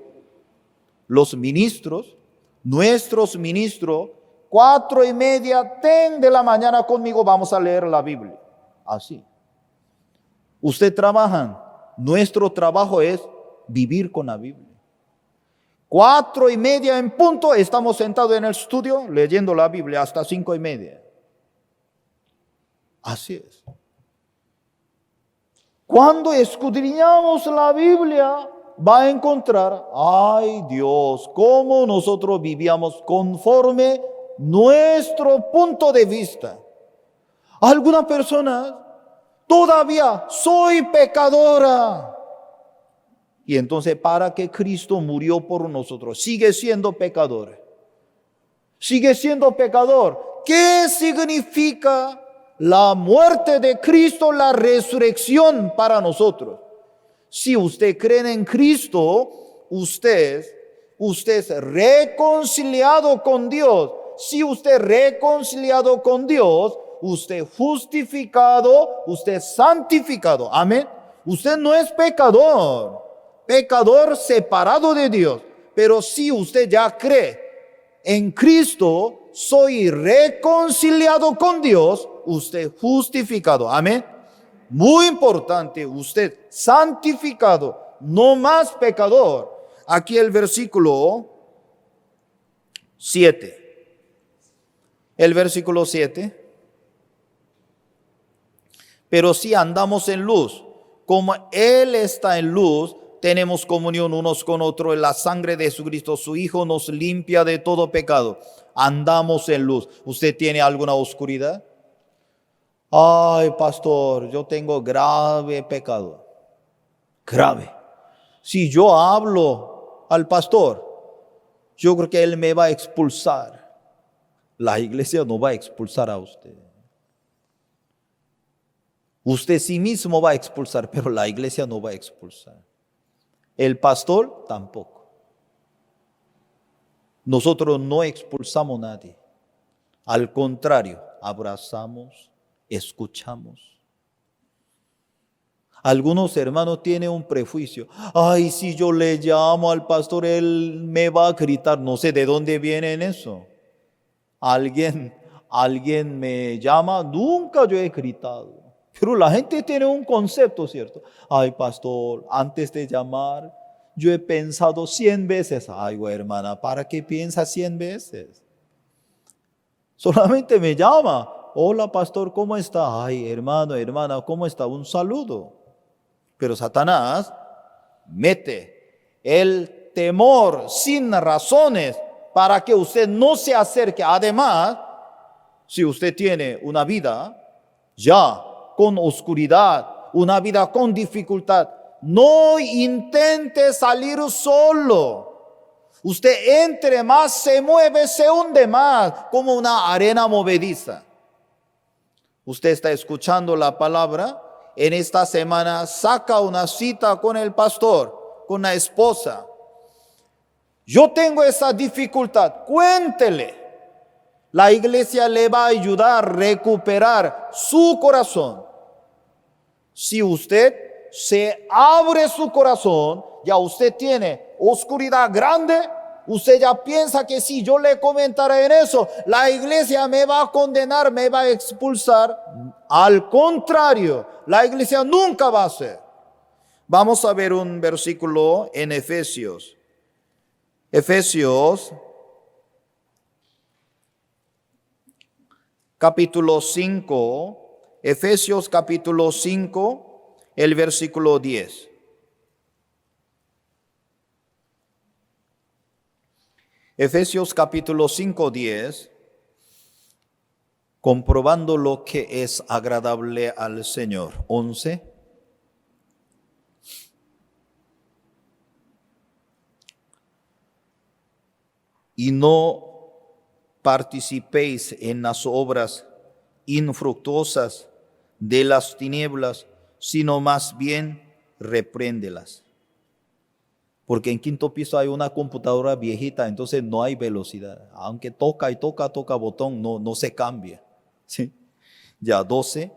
los ministros, nuestros ministros, 4:30, ten de la mañana conmigo, vamos a leer la Biblia. Así. Usted trabaja, nuestro trabajo es vivir con la Biblia. 4:30 en punto, estamos sentados en el estudio leyendo la Biblia hasta 5:30. Así es. Cuando escudriñamos la Biblia, va a encontrar, ay Dios, cómo nosotros vivíamos conforme nuestro punto de vista. Algunas personas todavía soy pecadora. Y entonces, ¿para qué Cristo murió por nosotros? Sigue siendo pecador. Sigue siendo pecador. ¿Qué significa la muerte de Cristo, la resurrección para nosotros? Si usted cree en Cristo, usted es reconciliado con Dios. Si usted es reconciliado con Dios, usted justificado, usted santificado. Amén. Usted no es pecador, pecador separado de Dios. Pero si usted ya cree en Cristo, soy reconciliado con Dios, usted justificado. Amén. Muy importante, usted santificado, no más pecador. Aquí el versículo 7. El versículo 7. Pero si andamos en luz, como Él está en luz, tenemos comunión unos con otros. La sangre de Jesucristo, su Hijo, nos limpia de todo pecado. Andamos en luz. ¿Usted tiene alguna oscuridad? Ay, pastor, yo tengo grave pecado. Grave. Si yo hablo al pastor, yo creo que él me va a expulsar. La iglesia no va a expulsar a usted. Usted sí mismo va a expulsar, pero la iglesia no va a expulsar. El pastor tampoco. Nosotros no expulsamos a nadie. Al contrario, abrazamos, escuchamos. Algunos hermanos tienen un prejuicio. Ay, si yo le llamo al pastor, él me va a gritar. No sé de dónde viene eso. Alguien me llama, nunca yo he gritado. Pero la gente tiene un concepto, ¿cierto? Ay, pastor, antes de llamar, yo he pensado 100 veces. Ay, hermana, ¿para qué piensas 100 veces? Solamente me llama. Hola, pastor, ¿cómo está? Ay, hermano, hermana, ¿cómo está? Un saludo. Pero Satanás mete el temor sin razones para que usted no se acerque. Además, si usted tiene una vida ya con oscuridad, una vida con dificultad, no intente salir solo. Usted entre más se mueve, se hunde más, como una arena movediza. Usted está escuchando la palabra. En esta semana saca una cita con el pastor, con la esposa. Yo tengo esa dificultad, cuéntele. La iglesia le va a ayudar a recuperar su corazón. Si usted se abre su corazón, ya usted tiene oscuridad grande. Usted ya piensa que si yo le comentara en eso, la iglesia me va a condenar, me va a expulsar. Al contrario, la iglesia nunca va a hacer. Vamos a ver un versículo en Efesios. Efesios capítulo 5. Efesios capítulo 5, el versículo 10. Efesios capítulo 5, 10. Comprobando lo que es agradable al Señor. 11. Y no participéis en las obras infructuosas de las tinieblas, sino más bien repréndelas. Porque en quinto piso hay una computadora viejita, entonces no hay velocidad. Aunque toca botón, no se cambia. ¿Sí? Ya 12.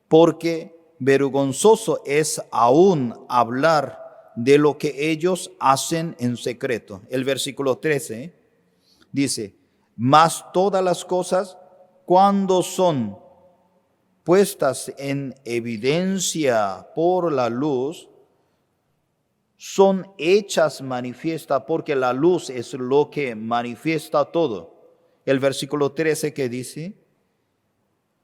Porque vergonzoso es aún hablar de lo que ellos hacen en secreto. El versículo 13 dice: Mas todas las cosas, cuando son puestas en evidencia por la luz, son hechas manifiestas, porque la luz es lo que manifiesta todo. El versículo 13 que dice,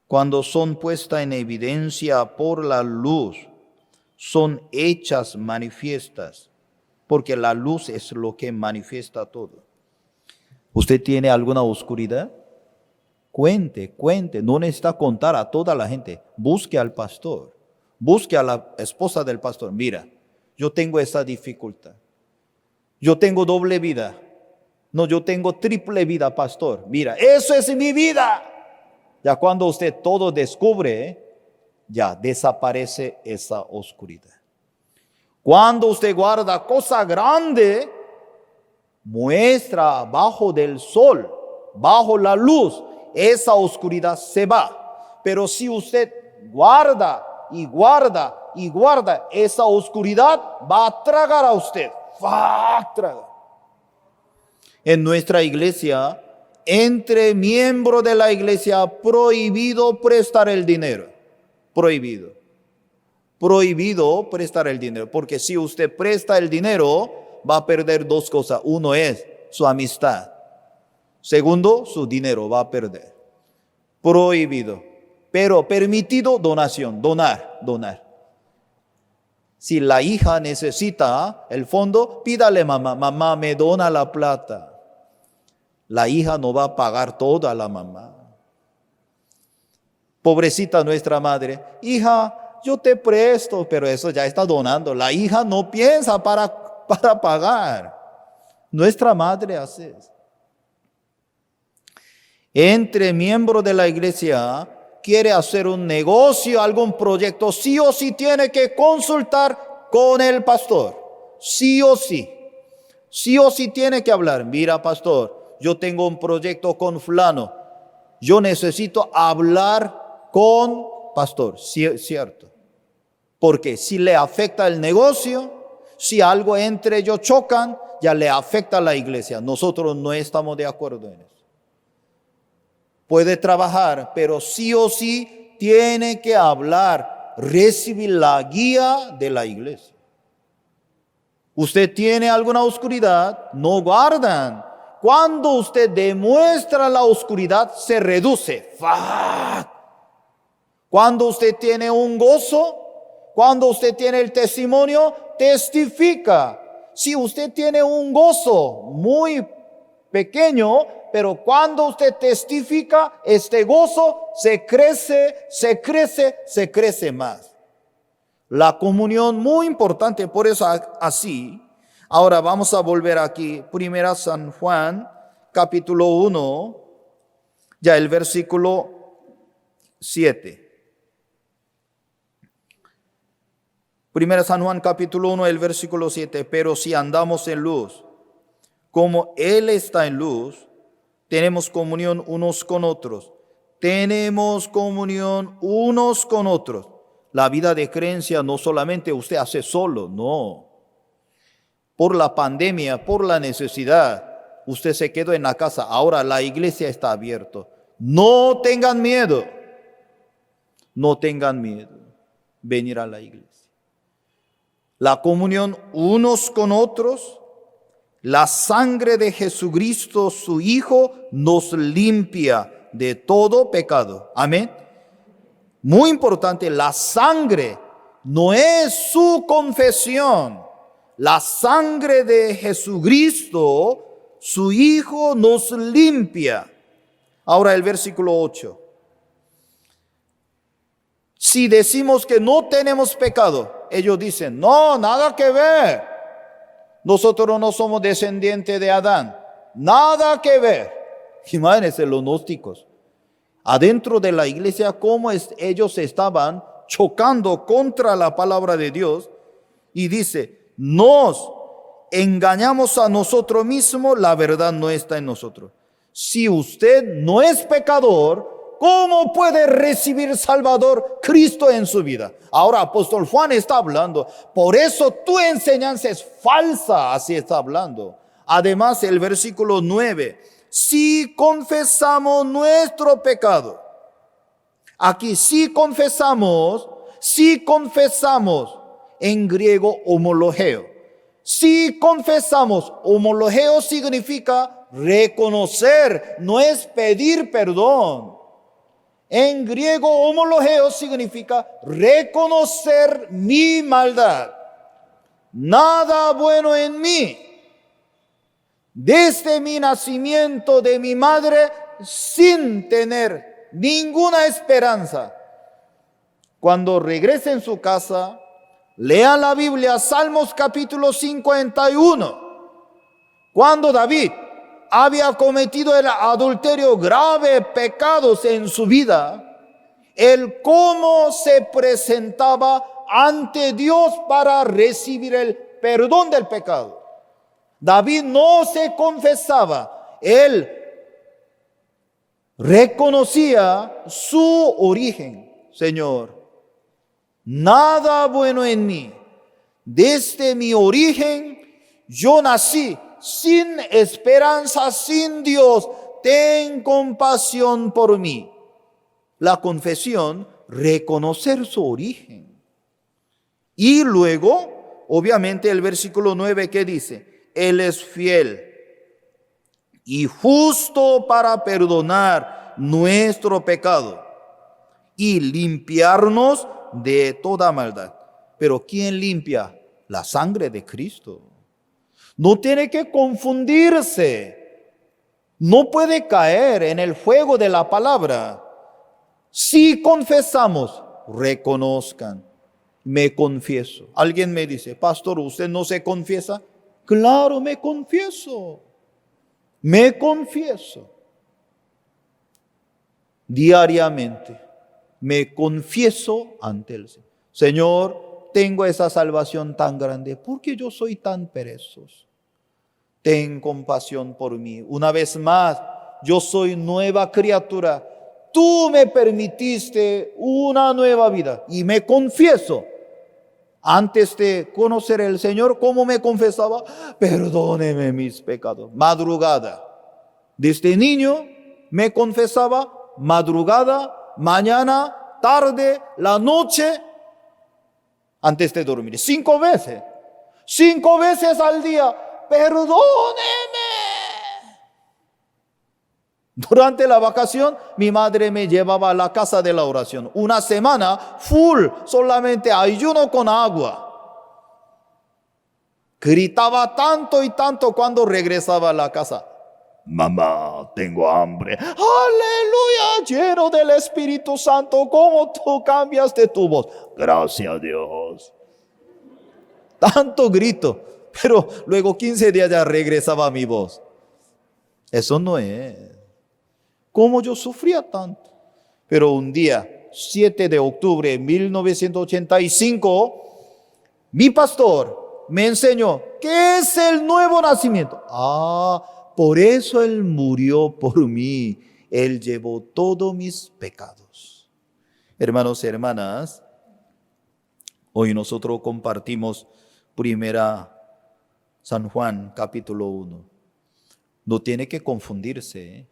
cuando son puestas en evidencia por la luz, son hechas manifiestas, porque la luz es lo que manifiesta todo. ¿Usted tiene alguna oscuridad? Cuente, no necesita contar a toda la gente. Busque al pastor, busque a la esposa del pastor. Mira, yo tengo esa dificultad. Yo tengo doble vida. No, yo tengo triple vida, pastor. Mira, eso es mi vida. Ya cuando usted todo descubre, ya desaparece esa oscuridad. Cuando usted guarda cosa grande, muestra bajo del sol, bajo la luz, esa oscuridad se va. Pero si usted guarda y guarda y guarda, esa oscuridad va a tragar a usted. Va a tragar. En nuestra iglesia, entre miembros de la iglesia, prohibido prestar el dinero. Prohibido. Prohibido prestar el dinero. Porque si usted presta el dinero, va a perder dos cosas. Uno es su amistad. Segundo, su dinero va a perder. Prohibido. Pero permitido donación, donar. Si la hija necesita el fondo, pídale mamá me dona la plata. La hija no va a pagar toda la mamá. Pobrecita nuestra madre, hija, yo te presto, pero eso ya está donando. La hija no piensa para pagar. Nuestra madre hace eso. Entre miembros de la iglesia, quiere hacer un negocio, algún proyecto, sí o sí tiene que consultar con el pastor. Sí o sí. Sí o sí tiene que hablar. Mira, pastor, yo tengo un proyecto con fulano. Yo necesito hablar con pastor. Cierto. Porque si le afecta el negocio, si algo entre ellos chocan, ya le afecta a la iglesia. Nosotros no estamos de acuerdo en eso. Puede trabajar, pero sí o sí tiene que hablar, recibir la guía de la iglesia. Usted tiene alguna oscuridad, no guardan. Cuando usted demuestra la oscuridad, se reduce. Cuando usted tiene un gozo, cuando usted tiene el testimonio, testifica. Si usted tiene un gozo muy pequeño, pero cuando usted testifica, este gozo se crece más. La comunión muy importante, por eso así. Ahora vamos a volver aquí, Primera San Juan, capítulo 1, ya el versículo 7. Primera San Juan, capítulo 1, el versículo 7. Pero si andamos en luz, como Él está en luz, tenemos comunión unos con otros. Tenemos comunión unos con otros. La vida de creencia no solamente usted hace solo, no. Por la pandemia, por la necesidad, usted se quedó en la casa. Ahora la iglesia está abierta. No tengan miedo. No tengan miedo. Venir a la iglesia. La comunión unos con otros. La sangre de Jesucristo, su Hijo, nos limpia de todo pecado. Amén. Muy importante, la sangre no es su confesión. La sangre de Jesucristo, su Hijo, nos limpia. Ahora el versículo 8. Si decimos que no tenemos pecado, ellos dicen, no, nada que ver. Nosotros no somos descendientes de Adán. Nada que ver. Imagínense los gnósticos. Adentro de la iglesia, cómo ellos estaban chocando contra la palabra de Dios. Y dice, nos engañamos a nosotros mismos, la verdad no está en nosotros. Si usted no es pecador, ¿cómo puede recibir Salvador Cristo en su vida? Ahora apóstol Juan está hablando, por eso tu enseñanza es falsa, así está hablando. Además el versículo 9, si confesamos nuestro pecado. Aquí si confesamos, en griego homologeo. Si confesamos, homologeo significa reconocer, no es pedir perdón. En griego homologeo significa reconocer mi maldad. Nada bueno en mí. Desde mi nacimiento de mi madre, sin tener ninguna esperanza. Cuando regrese en su casa, lean la Biblia, Salmos capítulo 51. Cuando David había cometido el adulterio, grave pecados en su vida, el cómo se presentaba ante Dios para recibir el perdón del pecado. David no se confesaba, él reconocía su origen. Señor, nada bueno en mí. Desde mi origen yo nací sin esperanza, sin Dios. Ten compasión por mí. La confesión, reconocer su origen. Y luego, obviamente, el versículo 9 que dice, Él es fiel y justo para perdonar nuestro pecado y limpiarnos de toda maldad. Pero ¿quién limpia? La sangre de Cristo. No tiene que confundirse. No puede caer en el fuego de la palabra. Si confesamos, reconozcan. Me confieso. Alguien me dice, pastor, ¿usted no se confiesa? Claro, me confieso. Me confieso. Diariamente. Me confieso ante el Señor. Señor, tengo esa salvación tan grande. ¿Por qué yo soy tan perezoso? Ten compasión por mí. Una vez más, yo soy nueva criatura. Tú me permitiste una nueva vida. Y me confieso. Antes de conocer al Señor, ¿cómo me confesaba? Perdóneme mis pecados. Madrugada. Desde niño me confesaba madrugada, mañana, tarde, la noche, antes de dormir. 5 veces. 5 veces al día. Perdóneme. Durante la vacación, mi madre me llevaba a la casa de la oración. Una semana full, solamente ayuno con agua. Gritaba tanto y tanto cuando regresaba a la casa. Mamá, tengo hambre. Aleluya, lleno del Espíritu Santo. ¿Cómo tú cambiaste tu voz? Gracias a Dios. Tanto grito, pero luego 15 días ya regresaba mi voz. Eso no es. ¿Cómo yo sufría tanto? Pero un día, 7 de octubre de 1985, mi pastor me enseñó qué es el nuevo nacimiento. Por eso Él murió por mí. Él llevó todos mis pecados. Hermanos y hermanas, hoy nosotros compartimos primera San Juan capítulo 1. No tiene que confundirse.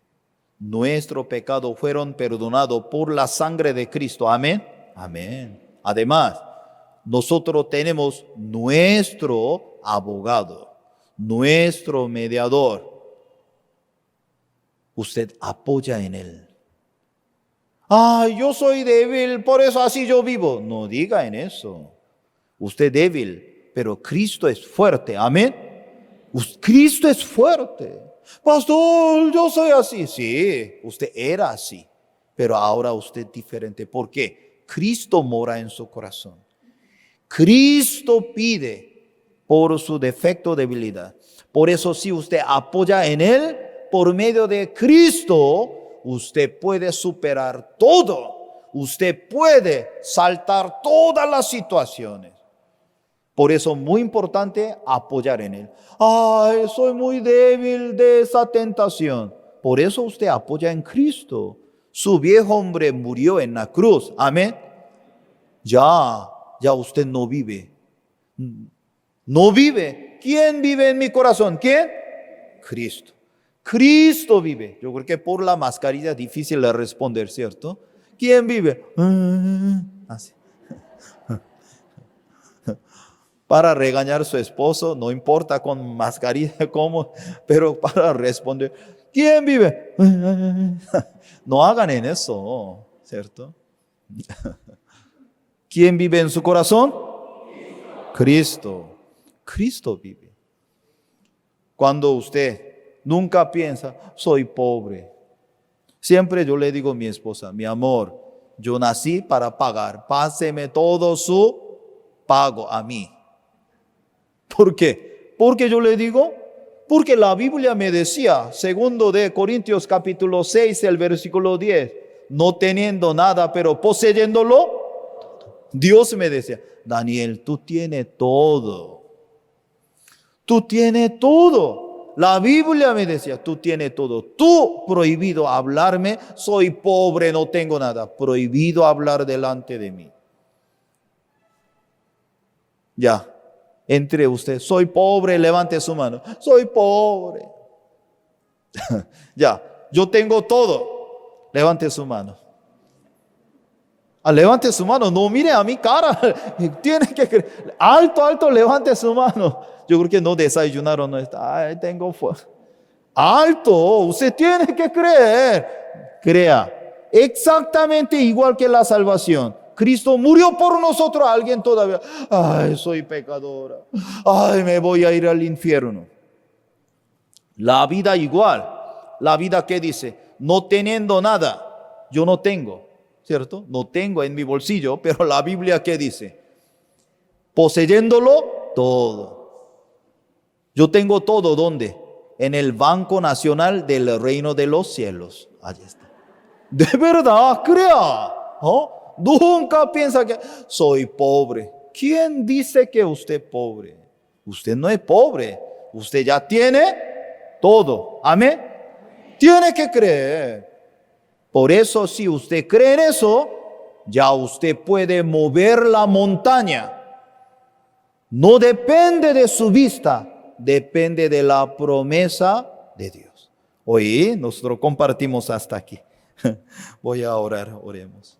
Nuestros pecados fueron perdonados por la sangre de Cristo. Amén. Amén. Además, nosotros tenemos nuestro abogado, nuestro mediador. Usted apoya en Él. Yo soy débil, por eso así yo vivo. No diga en eso. Usted débil, pero Cristo es fuerte. Amén. Cristo es fuerte. Pastor, yo soy así. Sí, usted era así, pero ahora usted es diferente. ¿Por qué? Cristo mora en su corazón. Cristo pide por su defecto, debilidad. Por eso si usted apoya en Él, por medio de Cristo, usted puede superar todo. Usted puede saltar todas las situaciones. Por eso muy importante apoyar en Él. Soy muy débil de esa tentación. Por eso usted apoya en Cristo. Su viejo hombre murió en la cruz. Amén. Ya usted no vive. No vive. ¿Quién vive en mi corazón? ¿Quién? Cristo. Cristo vive. Yo creo que por la mascarilla es difícil de responder, ¿cierto? ¿Quién vive? Así. Para regañar a su esposo, no importa con mascarilla cómo, pero para responder, ¿quién vive? No hagan en eso, ¿cierto? ¿Quién vive en su corazón? Cristo. Cristo vive. Cuando usted nunca piensa, soy pobre. Siempre yo le digo a mi esposa, mi amor, yo nací para pagar. Páseme todo su pago a mí. ¿Por qué? Porque yo le digo, porque la Biblia me decía, segundo de Corintios capítulo 6, el versículo 10, no teniendo nada, pero poseyéndolo, Dios me decía, Daniel, tú tienes todo. Tú tienes todo. La Biblia me decía, tú tienes todo. Tú prohibido hablarme, soy pobre, no tengo nada. Prohibido hablar delante de mí. Ya. Entre ustedes, soy pobre, levante su mano. Soy pobre. Ya, yo tengo todo. Levante su mano. Levante su mano, no mire a mi cara. Tiene que creer. Alto, alto, levante su mano. Yo creo que no desayunaron. No está. Ay, tengo fuerza. Alto, usted tiene que creer. Crea. Exactamente igual que la salvación. Cristo murió por nosotros. Alguien todavía, ay, soy pecadora. Ay, me voy a ir al infierno. La vida igual. La vida que dice, no teniendo nada, yo no tengo, ¿cierto? No tengo en mi bolsillo, pero la Biblia que dice, poseyéndolo todo. Yo tengo todo, ¿dónde? En el Banco Nacional del Reino de los Cielos. Allí está. De verdad, crea. ¿Oh? Nunca piensa que soy pobre. ¿Quién dice que usted es pobre? Usted no es pobre. Usted ya tiene todo. Amén. Tiene que creer. Por eso, si usted cree en eso, ya usted puede mover la montaña. No depende de su vista, depende de la promesa de Dios. Hoy nosotros compartimos hasta aquí. Voy a orar, oremos.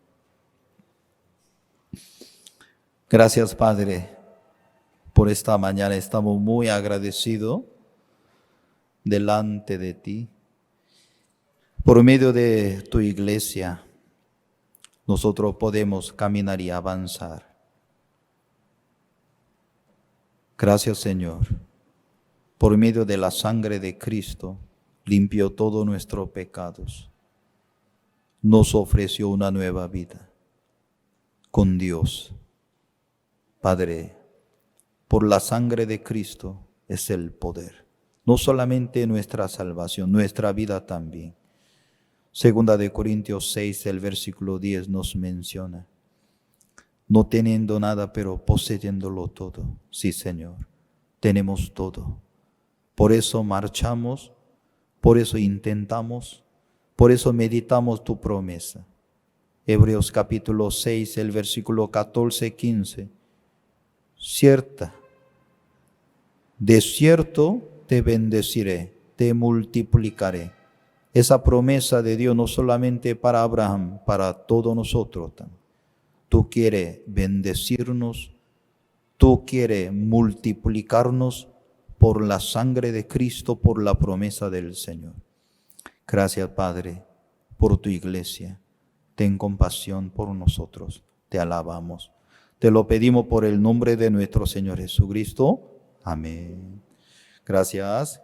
Gracias, Padre, por esta mañana. Estamos muy agradecidos delante de ti. Por medio de tu iglesia, nosotros podemos caminar y avanzar. Gracias, Señor. Por medio de la sangre de Cristo, limpió todos nuestros pecados. Nos ofreció una nueva vida con Dios. Padre, por la sangre de Cristo es el poder. No solamente nuestra salvación, nuestra vida también. Segunda de Corintios 6, el versículo 10 nos menciona. No teniendo nada, pero poseyéndolo todo. Sí, Señor, tenemos todo. Por eso marchamos, por eso intentamos, por eso meditamos tu promesa. Hebreos capítulo 6, el versículo 14, 15. De cierto te bendeciré, te multiplicaré. Esa promesa de Dios no solamente para Abraham, para todos nosotros también. Tú quieres bendecirnos, tú quieres multiplicarnos por la sangre de Cristo, por la promesa del Señor. Gracias, Padre, por tu iglesia. Ten compasión por nosotros. Te alabamos. Te lo pedimos por el nombre de nuestro Señor Jesucristo. Amén. Gracias.